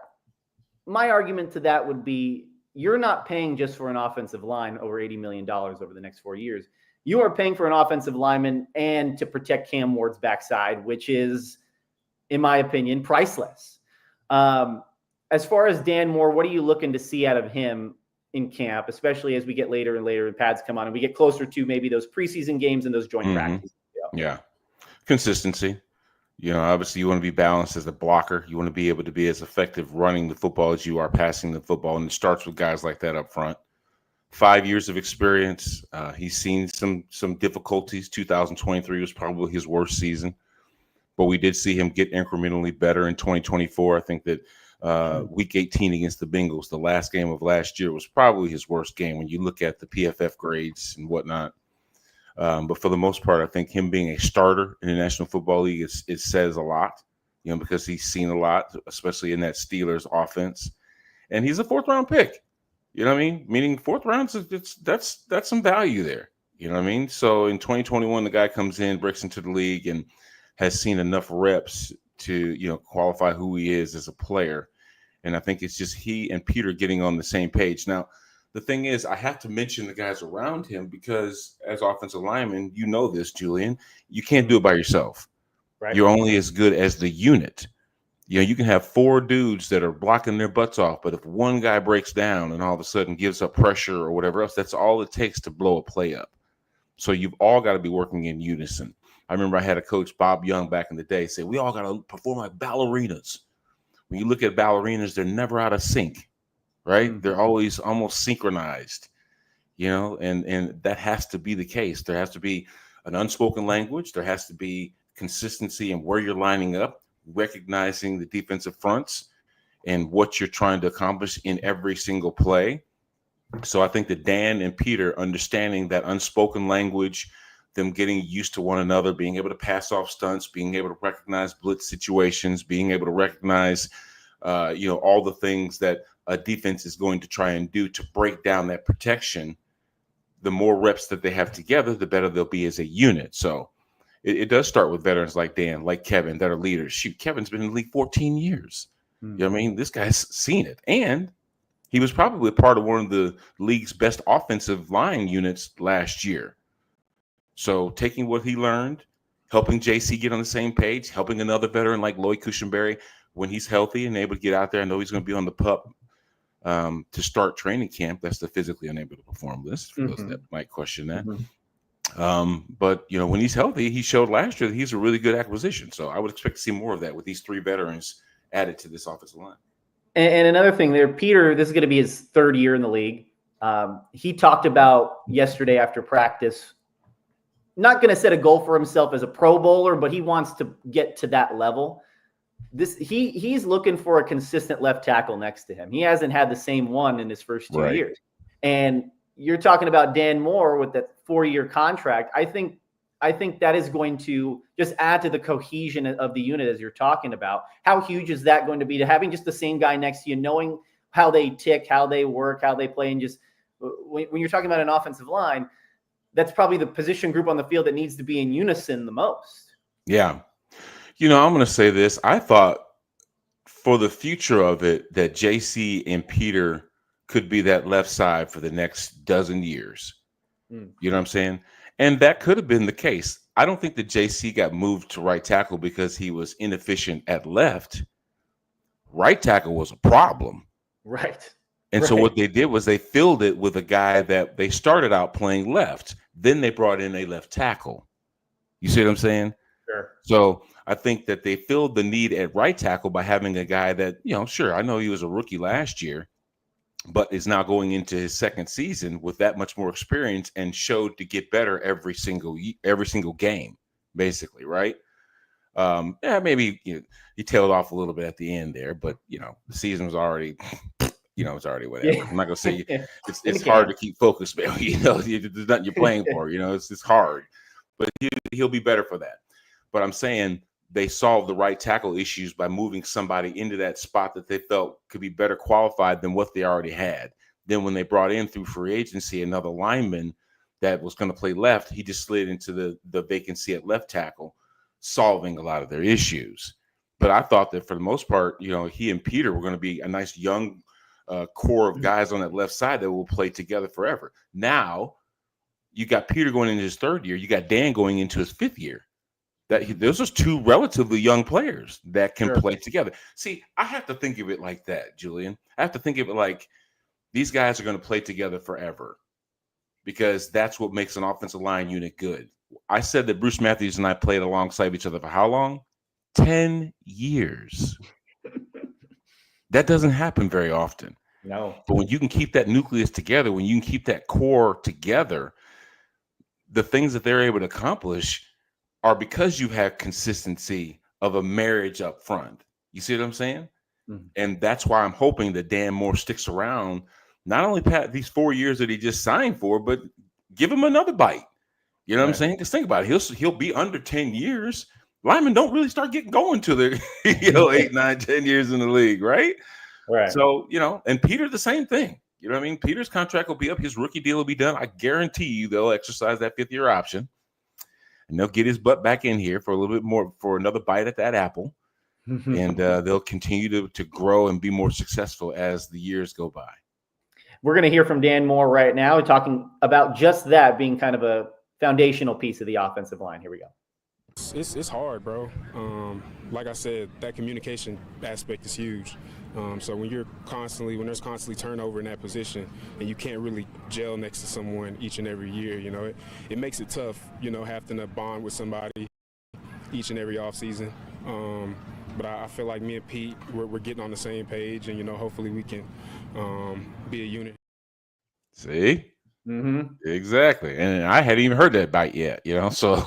my argument to that would be, you're not paying just for an offensive line over $80 million over the next 4 years. You are paying for an offensive lineman and to protect Cam Ward's backside, which is, in my opinion, priceless. As far as Dan Moore, what are you looking to see out of him in camp, especially as we get later and later and pads come on and we get closer to maybe those preseason games and those joint practices? Yeah. Consistency. Obviously you want to be balanced as a blocker. You want to be able to be as effective running the football as you are passing the football. And it starts with guys like that up front. 5 years of experience. He's seen some difficulties. 2023 was probably his worst season, but we did see him get incrementally better in 2024. I think that week 18 against the Bengals, the last game of last year, was probably his worst game when you look at the PFF grades and whatnot. But for the most part, I think him being a starter in the National Football League, it says a lot, because he's seen a lot, especially in that Steelers offense. And he's a 4th-round pick. You know what I mean? Meaning 4th round, that's some value there. You know what I mean? So in 2021, the guy comes in, breaks into the league, and has seen enough reps to, qualify who he is as a player. And I think it's just he and Peter getting on the same page. Now, the thing is, I have to mention the guys around him because as offensive linemen, this, Julian, you can't do it by yourself. Right. You're only as good as the unit. You know, you can have 4 dudes that are blocking their butts off, but if one guy breaks down and all of a sudden gives up pressure or whatever else, that's all it takes to blow a play up. So you've all got to be working in unison. I remember I had a coach, Bob Young, back in the day, say, we all got to perform like ballerinas. When you look at ballerinas, they're never out of sync, right? Mm-hmm. They're always almost synchronized, you know, and that has to be the case. There has to be an unspoken language. There has to be consistency in where you're lining up, recognizing the defensive fronts and what you're trying to accomplish in every single play. So I think that Dan and Peter understanding that unspoken language, them getting used to one another, being able to pass off stunts, being able to recognize blitz situations, being able to recognize, all the things that a defense is going to try and do to break down that protection. The more reps that they have together, the better they'll be as a unit. So it does start with veterans like Dan, like Kevin, that are leaders. Shoot, Kevin's been in the league 14 years. You know what I mean? This guy's seen it. And he was probably part of one of the league's best offensive line units last year. So taking what he learned, helping JC get on the same page, helping another veteran like Lloyd Cushenberry when he's healthy and able to get out there. I know he's going to be on the PUP to start training camp. That's the physically unable to perform list for those that might question that. But, you know, when he's healthy, he showed last year that he's a really good acquisition. So I would expect to see more of that with these 3 veterans added to this offensive line. And another thing there, Peter, this is going to be his 3rd year in the league. He talked about yesterday after practice, not going to set a goal for himself as a Pro Bowler, but he wants to get to that level. He's looking for a consistent left tackle next to him. He hasn't had the same one in his first 2 years. And you're talking about Dan Moore with that 4-year contract. I think that is going to just add to the cohesion of the unit as you're talking about. How huge is that going to be to having just the same guy next to you, knowing how they tick, how they work, how they play, and just when you're talking about an offensive line, that's probably the position group on the field that needs to be in unison the most. Yeah. You know, I'm going to say this. I thought for the future of it that JC and Peter could be that left side for the next dozen years. You know what I'm saying? And that could have been the case. I don't think that JC got moved to right tackle because he was inefficient at left. Right tackle was a problem. Right. And so what they did was they filled it with a guy that they started out playing left. Then they brought in a left tackle. You see what I'm saying? Sure. So I think that they filled the need at right tackle by having a guy that, you know, sure, I know he was a rookie last year, but is now going into his 2nd season with that much more experience and showed to get better every single game, basically, right? Maybe he tailed off a little bit at the end there, but the season was already, it's already whatever. Yeah. I'm not gonna say it's hard to keep focused, man. There's nothing you're playing for. It's hard, but he'll be better for that. But I'm saying they solved the right tackle issues by moving somebody into that spot that they felt could be better qualified than what they already had. Then when they brought in through free agency another lineman that was going to play left, he just slid into the vacancy at left tackle, solving a lot of their issues. But I thought that for the most part, he and Peter were going to be a nice young core of guys on that left side that will play together forever. Now you got Peter going into his 3rd year. You got Dan going into his 5th year. Those are 2 relatively young players that can play together. See, I have to think of it like that, Julian. I have to think of it like these guys are going to play together forever because that's what makes an offensive line unit good. I said that Bruce Matthews and I played alongside each other for how long? 10 years. That doesn't happen very often. No. But when you can keep that nucleus together, when you can keep that core together, the things that they're able to accomplish are because you have consistency of a marriage up front. You see what I'm saying? Mm-hmm. And that's why I'm hoping that Dan Moore sticks around, not only these 4 years that he just signed for, but give him another bite. You know what I'm saying? Because think about it. He'll be under 10 years. Linemen don't really start getting going to the 8, 9, 10 years in the league, right? Right. So, and Peter, the same thing. You know what I mean? Peter's contract will be up. His rookie deal will be done. I guarantee you they'll exercise that 5th-year option. And they'll get his butt back in here for a little bit more, for another bite at that apple. And they'll continue to grow and be more successful as the years go by. We're going to hear from Dan Moore right now, talking about just that being kind of a foundational piece of the offensive line. Here we go. It's hard, bro. Like I said, that communication aspect is huge. So when there's constantly turnover in that position, and you can't really gel next to someone each and every year, it makes it tough, having to bond with somebody each and every offseason. But I feel like me and Pete, we're getting on the same page, and hopefully we can be a unit. See? Mm-hmm. Exactly. And I hadn't even heard that bite yet, so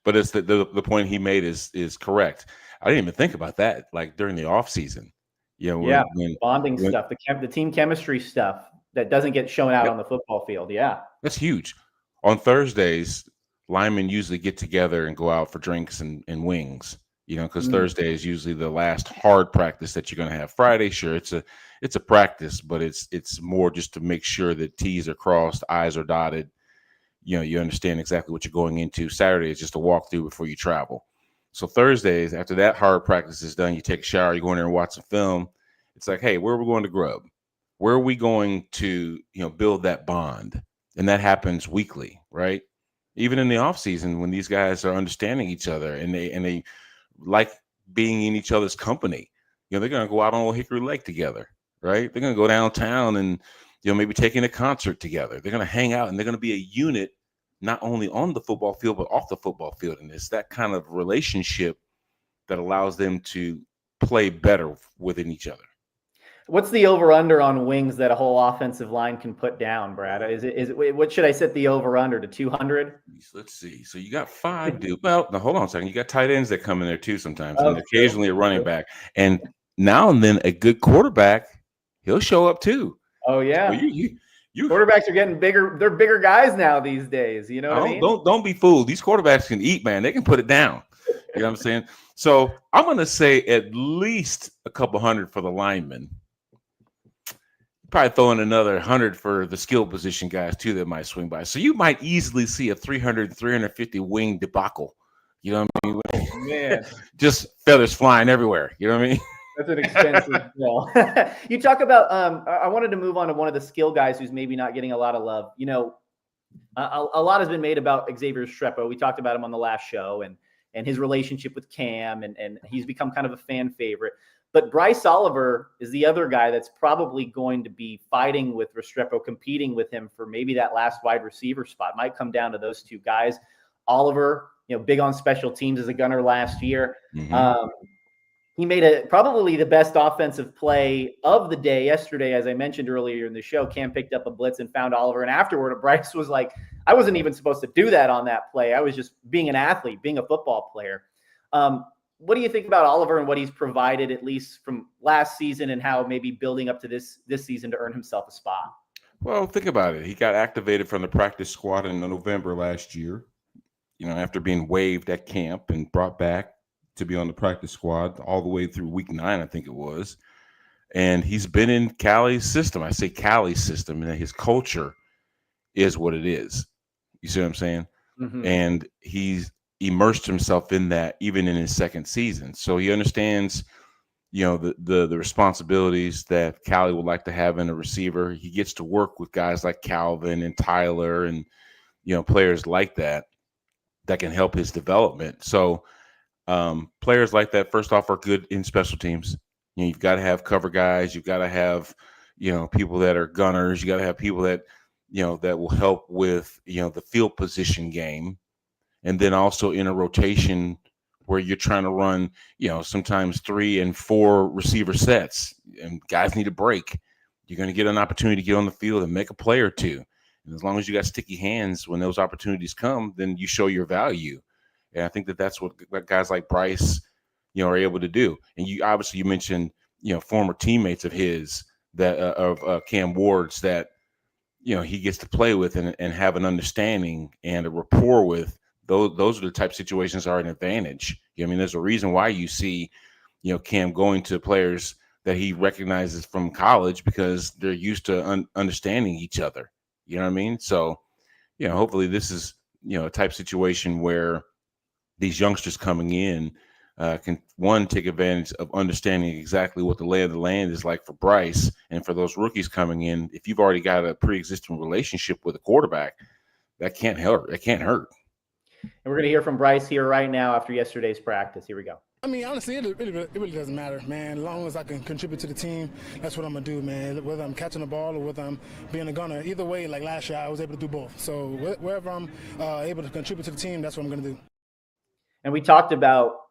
but it's the point he made is correct. I didn't even think about that, like during the off season. When bonding stuff, the team chemistry stuff that doesn't get shown out on the football field. Yeah. That's huge. On Thursdays, linemen usually get together and go out for drinks and wings, because Thursday is usually the last hard practice that you're going to have. Friday, sure, it's a practice, but it's more just to make sure that T's are crossed, I's are dotted. You understand exactly what you're going into. Saturday is just a walkthrough before you travel. So Thursdays, after that hard practice is done, you take a shower, you go in there and watch some film. It's like, hey, where are we going to grub? Where are we going to, build that bond? And that happens weekly, right? Even in the off season, when these guys are understanding each other and they like being in each other's company, they're going to go out on Old Hickory Lake together, right? They're going to go downtown and maybe taking a concert together. They're going to hang out and they're going to be a unit, not only on the football field, but off the football field. And it's that kind of relationship that allows them to play better within each other. What's the over-under on wings that a whole offensive line can put down, Brad? Is it what should I set the over-under to 200? Let's see. So you got 5 dudes. Well, now hold on a second. You got tight ends that come in there too sometimes, and occasionally a running back. And now and then a good quarterback, he'll show up too. Oh, yeah. So you quarterbacks are getting bigger. They're bigger guys now these days. You know what I mean? Don't be fooled. These quarterbacks can eat, man. They can put it down. You know what I'm saying? So I'm going to say at least a couple hundred for the linemen. Probably throwing another 100 for the skill position guys too that might swing by. So you might easily see a 300, 350 wing debacle. You know what I mean? Man, just feathers flying everywhere. You know what I mean? That's an expensive bill. You talk about. I wanted to move on to one of the skill guys who's maybe not getting a lot of love. A lot has been made about Xavier Restrepo. We talked about him on the last show and his relationship with Cam, and he's become kind of a fan favorite. But Bryce Oliver is the other guy that's probably going to be fighting with Restrepo, competing with him for maybe that last wide receiver spot. Might come down to those two guys. Oliver, big on special teams as a gunner last year. Mm-hmm. He made probably the best offensive play of the day yesterday. As I mentioned earlier in the show, Cam picked up a blitz and found Oliver. And afterward, Bryce was like, I wasn't even supposed to do that on that play. I was just being an athlete, being a football player. What do you think about Oliver and what he's provided, at least from last season, and how maybe building up to this season to earn himself a spot? Well, think about it. He got activated from the practice squad in November last year, after being waived at camp and brought back to be on the practice squad all the way through week 9, I think it was. And he's been in Cali's system. I say Cali's system, and his culture is what it is. You see what I'm saying? Mm-hmm. And he's immersed himself in that even in his second season. So he understands, the responsibilities that Cali would like to have in a receiver. He gets to work with guys like Calvin and Tyler and, players like that can help his development. So players like that, first off, are good in special teams. You've got to have cover guys. You've got to have, people that are gunners. You got to have people that, that will help with, the field position game. And then also in a rotation where you're trying to run, sometimes 3 and 4 receiver sets and guys need a break. You're going to get an opportunity to get on the field and make a play or two. And as long as you got sticky hands when those opportunities come, then you show your value. And I think that's what guys like Bryce, are able to do. And you mentioned, former teammates of his that of Cam Ward's that, he gets to play with and have an understanding and a rapport with. Those are the type of situations that are an advantage. There's a reason why you see, Cam going to players that he recognizes from college because they're used to understanding each other. You know what I mean? So, hopefully this is, a type situation where these youngsters coming in can, one, take advantage of understanding exactly what the lay of the land is like for Bryce, and for those rookies coming in, if you've already got a pre-existing relationship with a quarterback, that can't hurt. And we're going to hear from Bryce here right now after yesterday's practice. Here we go. I mean, honestly, it really doesn't matter, man. As long as I can contribute to the team, that's what I'm going to do, man. Whether I'm catching the ball or whether I'm being a gunner. Either way, like last year, I was able to do both. So wherever I'm able to contribute to the team, that's what I'm going to do. And we talked about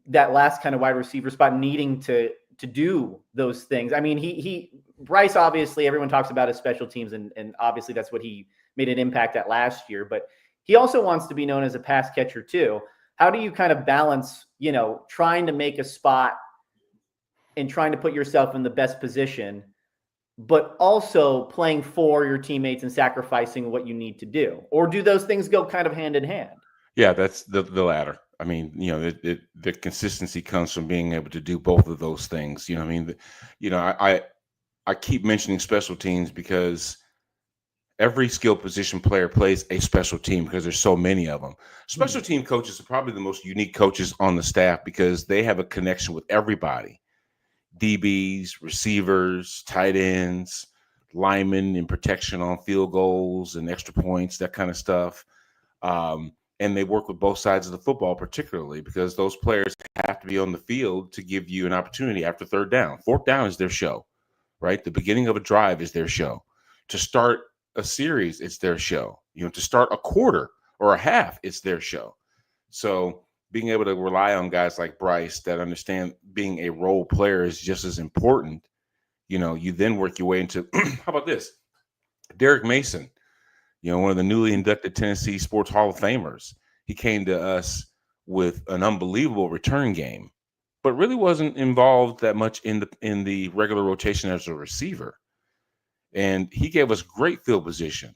that last kind of wide receiver spot needing to do those things. I mean, Bryce, obviously, everyone talks about his special teams, and obviously that's what he made an impact at last year. But he also wants to be known as a pass catcher too. How do you kind of balance, trying to make a spot and trying to put yourself in the best position, but also playing for your teammates and sacrificing what you need to do? Or do those things go kind of hand in hand? Yeah, that's the latter. I mean, the consistency comes from being able to do both of those things. I keep mentioning special teams because every skill position player plays a special team because there's so many of them. Special team coaches are probably the most unique coaches on the staff because they have a connection with everybody. DBs, receivers, tight ends, linemen in protection on field goals and extra points, that kind of stuff. And they work with both sides of the football, particularly because those players have to be on the field to give you an opportunity after third down. Fourth down is their show, right? The beginning of a drive is their show. To start a series, it's their show. To start a quarter or a half, it's their show. So being able to rely on guys like Bryce that understand being a role player is just as important. You then work your way into, how about this? Derek Mason, one of the newly inducted Tennessee Sports Hall of Famers. He came to us with an unbelievable return game, but really wasn't involved that much in the regular rotation as a receiver. And he gave us great field position.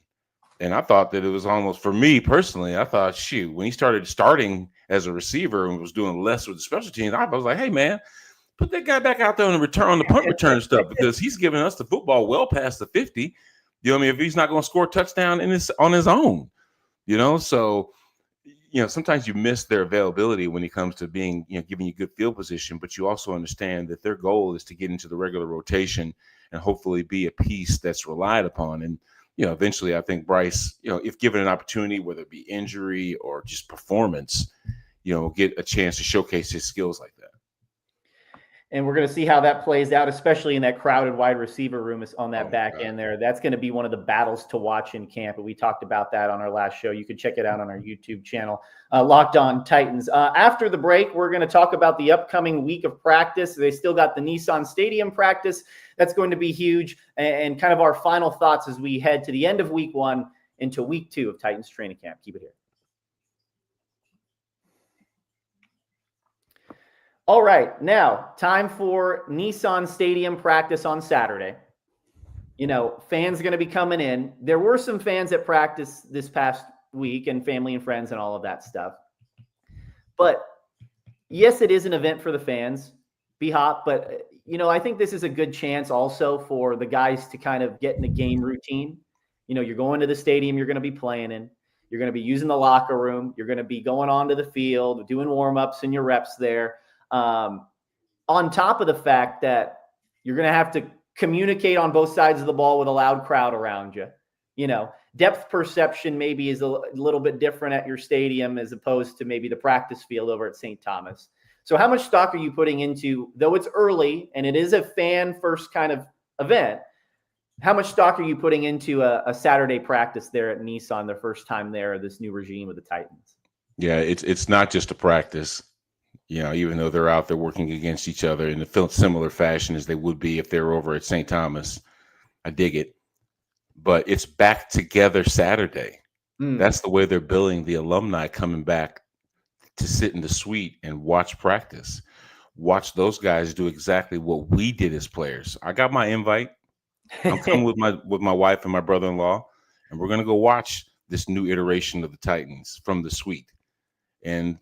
And I thought that it was almost, for me personally, I thought, shoot, when he started starting as a receiver and was doing less with the special teams, I was like, hey, man, put that guy back out there on the punt return stuff, because he's giving us the football well past the 50. If he's not going to score a touchdown on his own, so, sometimes you miss their availability when it comes to being, giving you good field position, but you also understand that their goal is to get into the regular rotation and hopefully be a piece that's relied upon. And, eventually I think Bryce, if given an opportunity, whether it be injury or just performance, get a chance to showcase his skills like that. And we're going to see how that plays out, especially in that crowded wide receiver room on that back end there. That's going to be one of the battles to watch in camp. And we talked about that on our last show. You can check it out on our YouTube channel, Locked On Titans. After the break, we're going to talk about the upcoming week of practice. They still got the Nissan Stadium practice. That's going to be huge. And kind of our final thoughts as we head to the end of week 1 into week 2 of Titans training camp. Keep it here. All right, now time for Nissan Stadium practice on Saturday. Fans are going to be coming in. There were some fans at practice this past week, and family and friends and all of that stuff. But yes, it is an event for the fans. Be hot, but I think this is a good chance also for the guys to kind of get in the game routine. You're going to the stadium you're going to be playing in. You're going to be using the locker room. You're going to be going onto the field, doing warm-ups and your reps there. On top of the fact that you're going to have to communicate on both sides of the ball with a loud crowd around you. Depth perception maybe is a little bit different at your stadium as opposed to maybe the practice field over at St. Thomas. So how much stock are you putting into, though it's early and it is a fan first kind of event, how much stock are you putting into a Saturday practice there at Nissan, their first time there, this new regime with the Titans? Yeah, it's not just a practice. Even though they're out there working against each other in a similar fashion as they would be if they were over at St. Thomas. I dig it. But it's back together Saturday. That's the way they're billing the alumni coming back to sit in the suite and watch practice. Watch those guys do exactly what we did as players. I got my invite. I'm coming with my wife and my brother-in-law, and we're going to go watch this new iteration of the Titans from the suite. And,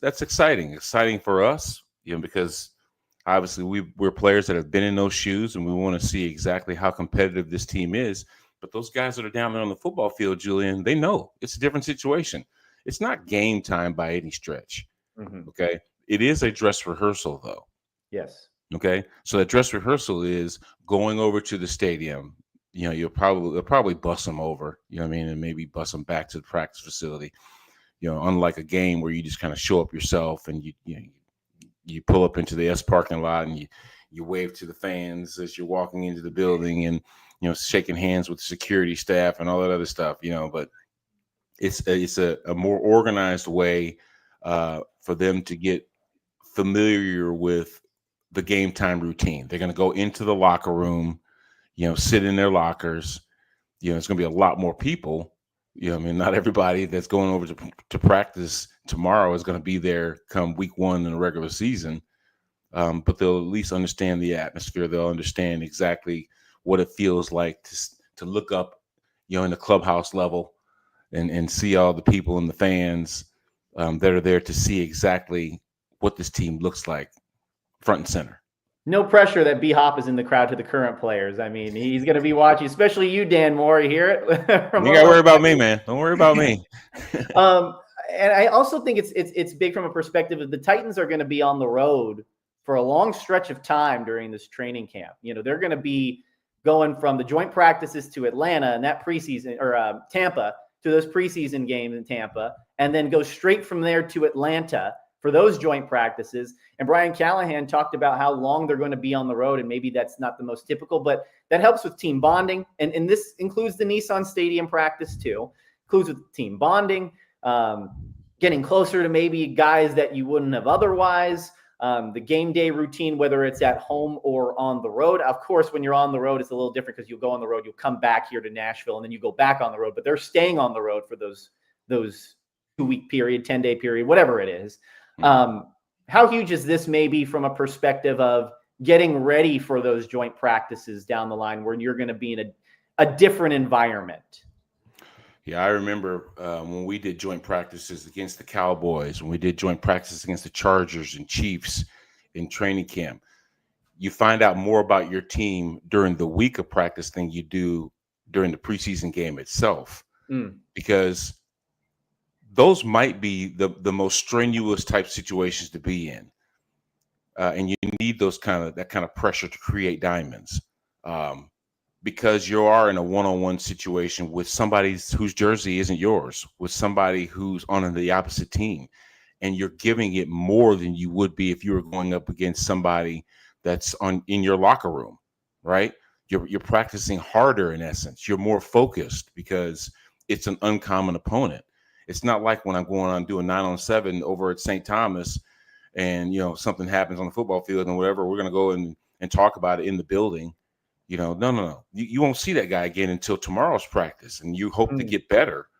that's exciting for us, because obviously we're players that have been in those shoes and we want to see exactly how competitive this team is. But those guys that are down there on the football field, Julian, they know it's a different situation. It's not game time by any stretch. Mm-hmm. Okay. It is a dress rehearsal though. Yes. Okay. So that dress rehearsal is going over to the stadium. They'll probably bus them over, and maybe bus them back to the practice facility. unlike a game where you just kind of show up yourself and you pull up into the S parking lot and you wave to the fans as you're walking into the building and, shaking hands with the security staff and all that other stuff, but it's a more organized way for them to get familiar with the game time routine. They're going to go into the locker room, sit in their lockers. It's going to be a lot more people. Not everybody that's going over to practice tomorrow is going to be there come week 1 in the regular season. But they'll at least understand the atmosphere. They'll understand exactly what it feels like to look up, in the clubhouse level and see all the people and the fans that are there to see exactly what this team looks like front and center. No pressure that B-Hop is in the crowd to the current players. I mean, he's going to be watching, especially you, Dan Moore. You hear it? You got to worry about me, man. Don't worry about me. And I also think it's big from a perspective of the Titans are going to be on the road for a long stretch of time during this training camp. They're going to be going from the joint practices to Atlanta and that preseason, or Tampa, to those preseason games in Tampa, and then go straight from there to Atlanta for those joint practices. And Brian Callahan talked about how long they're going to be on the road, and maybe that's not the most typical, but that helps with team bonding. And this includes the Nissan Stadium practice too, includes with team bonding, getting closer to maybe guys that you wouldn't have otherwise. The game day routine, whether it's at home or on the road. Of course, when you're on the road, it's a little different because you'll go on the road, you'll come back here to Nashville, and then you go back on the road. But they're staying on the road for those 2-week period, 10-day period, whatever it is. How huge is this maybe from a perspective of getting ready for those joint practices down the line where you're going to be in a different environment? Yeah, I remember when we did joint practices against the Cowboys, when we did joint practices against the Chargers and Chiefs in training camp, you find out more about your team during the week of practice than you do during the preseason game itself, because those might be the most strenuous type situations to be in. And you need that kind of pressure to create diamonds. Because you are in a one-on-one situation with somebody whose jersey isn't yours, with somebody who's on the opposite team, and you're giving it more than you would be if you were going up against somebody that's in your locker room, right? You're practicing harder in essence. You're more focused because it's an uncommon opponent. It's not like when I'm going on doing 9-on-7 over at St. Thomas and, something happens on the football field and whatever, we're going to go and talk about it in the building. No. You won't see that guy again until tomorrow's practice, and you hope to get better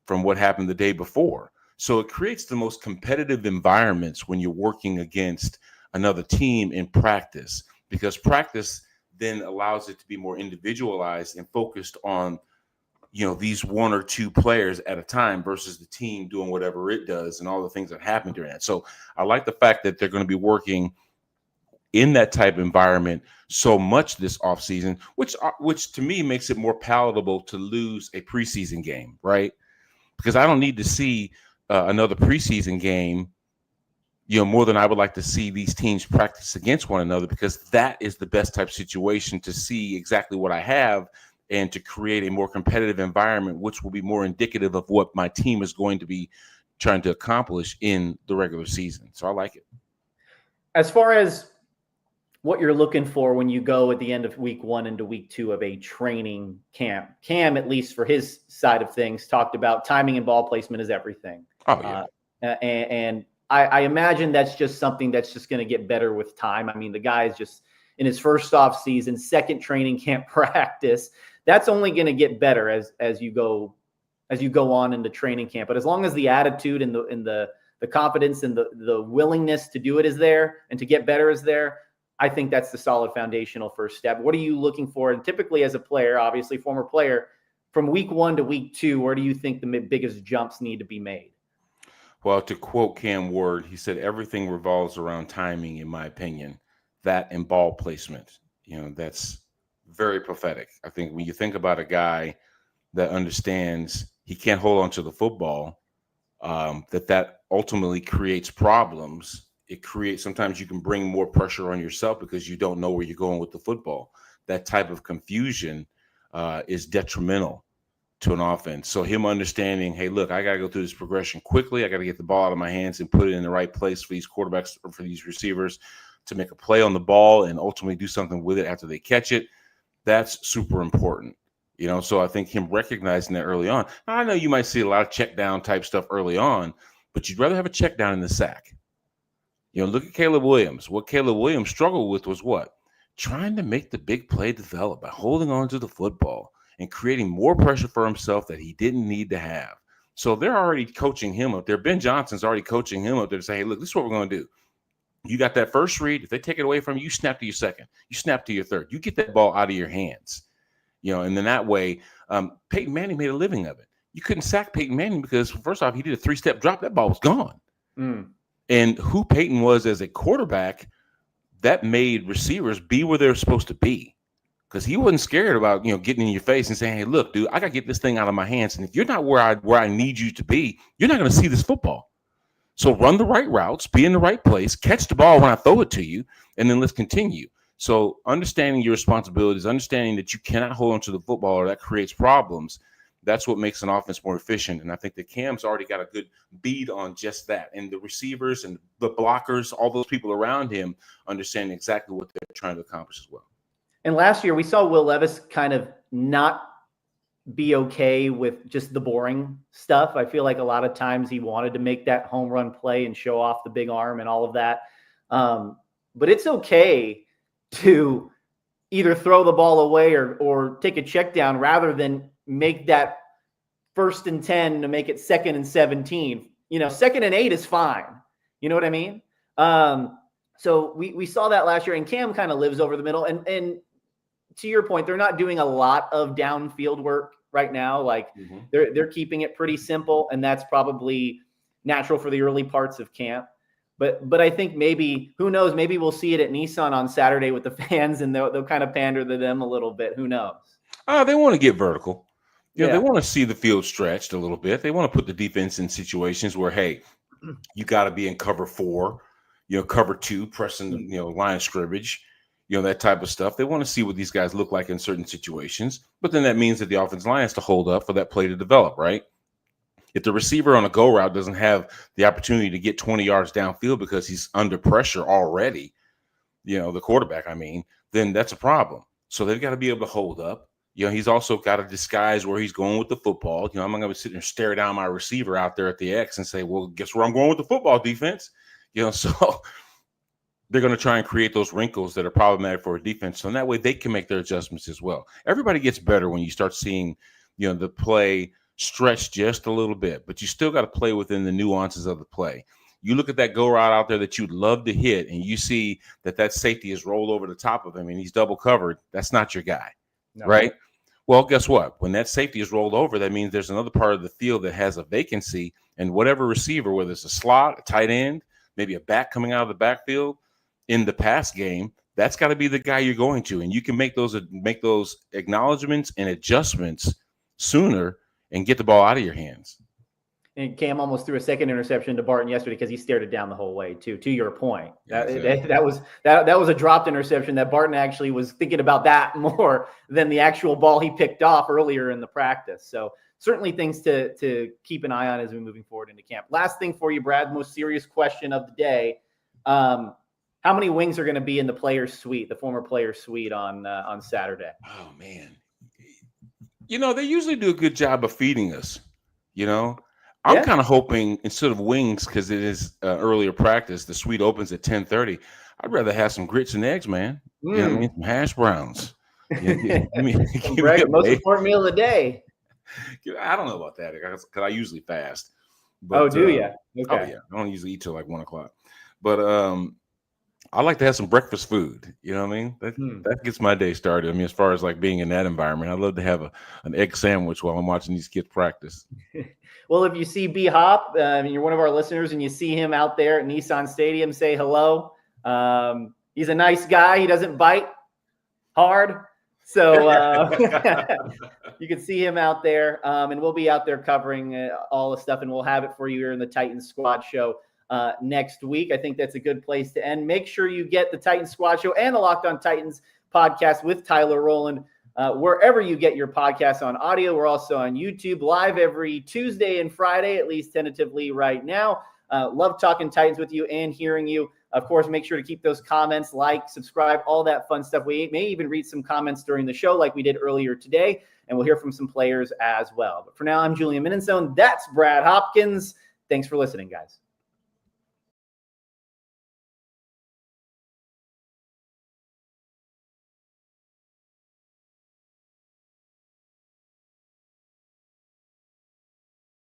from what happened the day before. So it creates the most competitive environments when you're working against another team in practice, because practice then allows it to be more individualized and focused on, these 1 or 2 players at a time versus the team doing whatever it does and all the things that happen during that. So I like the fact that they're going to be working in that type of environment so much this offseason, which to me makes it more palatable to lose a preseason game, right? Because I don't need to see another preseason game, more than I would like to see these teams practice against one another, because that is the best type of situation to see exactly what I have and to create a more competitive environment, which will be more indicative of what my team is going to be trying to accomplish in the regular season. So I like it. As far as what you're looking for when you go at the end of week 1 into week 2 of a training camp. Cam, at least for his side of things, talked about timing and ball placement is everything. Oh, yeah. And I imagine that's just something that's just going to get better with time. I mean, the guy is just in his first off season, second training camp practice. That's only going to get better as you go on into training camp. But as long as the attitude and the confidence and the willingness to do it is there and to get better is there, I think that's the solid foundational first step. What are you looking for? And typically as a player, obviously former player, from week 1 to week 2, where do you think the biggest jumps need to be made? Well, to quote Cam Ward, he said, everything revolves around timing, in my opinion, that and ball placement. That's very prophetic. I think when you think about a guy that understands he can't hold on to the football, that ultimately creates problems. Sometimes you can bring more pressure on yourself because you don't know where you're going with the football. That type of confusion is detrimental to an offense. So him understanding, hey, look, I got to go through this progression quickly. I got to get the ball out of my hands and put it in the right place for these quarterbacks or for these receivers to make a play on the ball and ultimately do something with it after they catch it. That's super important. So I think him recognizing that early on. Now, I know you might see a lot of check down type stuff early on, but you'd rather have a check down in the sack. Look at Caleb Williams. What Caleb Williams struggled with was what? Trying to make the big play develop by holding on to the football and creating more pressure for himself that he didn't need to have. So they're already coaching him up there. Ben Johnson's already coaching him up there to say, hey, look, this is what we're going to do. You got that first read. If they take it away from you, you snap to your second. You snap to your third. You get that ball out of your hands. And then that way, Peyton Manning made a living of it. You couldn't sack Peyton Manning because, first off, he did a 3-step drop. That ball was gone. And who Peyton was as a quarterback, that made receivers be where they're supposed to be. Because he wasn't scared about, getting in your face and saying, hey, look, dude, I got to get this thing out of my hands. And if you're not where I need you to be, you're not going to see this football. So run the right routes, be in the right place, catch the ball when I throw it to you, and then let's continue. So understanding your responsibilities, understanding that you cannot hold on to the football or that creates problems, that's what makes an offense more efficient. And I think that Cam's already got a good bead on just that. And the receivers and the blockers, all those people around him understand exactly what they're trying to accomplish as well. And last year we saw Will Levis kind of not be okay with just the boring stuff. I feel like a lot of times he wanted to make that home run play and show off the big arm and all of that. But it's okay to either throw the ball away or take a check down rather than make that 1st and 10 to make it 2nd and 17. 2nd and 8 is fine. You know what I mean? So we saw that last year, and Cam kind of lives over the middle. And to your point, they're not doing a lot of downfield work right now. Like they're keeping it pretty simple, and that's probably natural for the early parts of camp. But I think maybe, who knows, maybe we'll see it at Nissan on Saturday with the fans, and they'll kind of pander to them a little bit. Who knows? They want to get vertical. They want to see the field stretched a little bit. They want to put the defense in situations where, hey, you got to be in cover 4, cover 2, pressing, line of scrimmage, that type of stuff. They want to see what these guys look like in certain situations. But then that means that the offensive line has to hold up for that play to develop, right? If the receiver on a go route doesn't have the opportunity to get 20 yards downfield because he's under pressure already, the quarterback, then that's a problem. So they've got to be able to hold up. He's also got to disguise where he's going with the football. I'm not going to be sitting there stare down my receiver out there at the X and say, well, guess where I'm going with the football, defense? So they're going to try and create those wrinkles that are problematic for a defense. So in that way, they can make their adjustments as well. Everybody gets better when you start seeing, the play stretch just a little bit, but you still got to play within the nuances of the play. You look at that go route out there that you'd love to hit, and you see that safety is rolled over the top of him and he's double covered. That's not your guy, right? Well, guess what? When that safety is rolled over, that means there's another part of the field that has a vacancy, and whatever receiver, whether it's a slot, a tight end, maybe a back coming out of the backfield in the pass game, that's got to be the guy you're going to, and you can make those acknowledgments and adjustments sooner and get the ball out of your hands. And Cam almost threw a second interception to Barton yesterday because he stared it down the whole way too. To your point, that was a dropped interception that Barton actually was thinking about that more than the actual ball he picked off earlier in the practice. So certainly things to keep an eye on as we're moving forward into camp. Last thing for you, Brad, most serious question of the day. How many wings are going to be in the players' suite, the former players' suite on Saturday? Oh man. They usually do a good job of feeding us, I'm kind of hoping instead of wings, because it is earlier practice, the suite opens at 10:30. I'd rather have some grits and eggs, man. Some hash browns. Most important meal of the day. I don't know about that because I usually fast. But, do you? Okay. Oh, yeah. I don't usually eat till like 1 o'clock. But I like to have some breakfast food. You know what I mean? That gets my day started. As far as like being in that environment, I love to have an egg sandwich while I'm watching these kids practice. Well, if you see B Hop, you're one of our listeners, and you see him out there at Nissan Stadium, say hello. He's a nice guy. He doesn't bite hard. So you can see him out there, and we'll be out there covering all the stuff, and we'll have it for you here in the Titans Squad Show next week. I think that's a good place to end. Make sure you get the Titans Squad Show and the Locked On Titans podcast with Tyler Rowland wherever you get your podcasts on audio. We're also on YouTube live every Tuesday and Friday, at least tentatively right now. Love talking Titans with you and hearing you. Of course, make sure to keep those comments, like, subscribe, all that fun stuff. We may even read some comments during the show like we did earlier today, and we'll hear from some players as well. But for now, I'm Julian Minenzone. That's Brad Hopkins. Thanks for listening, guys.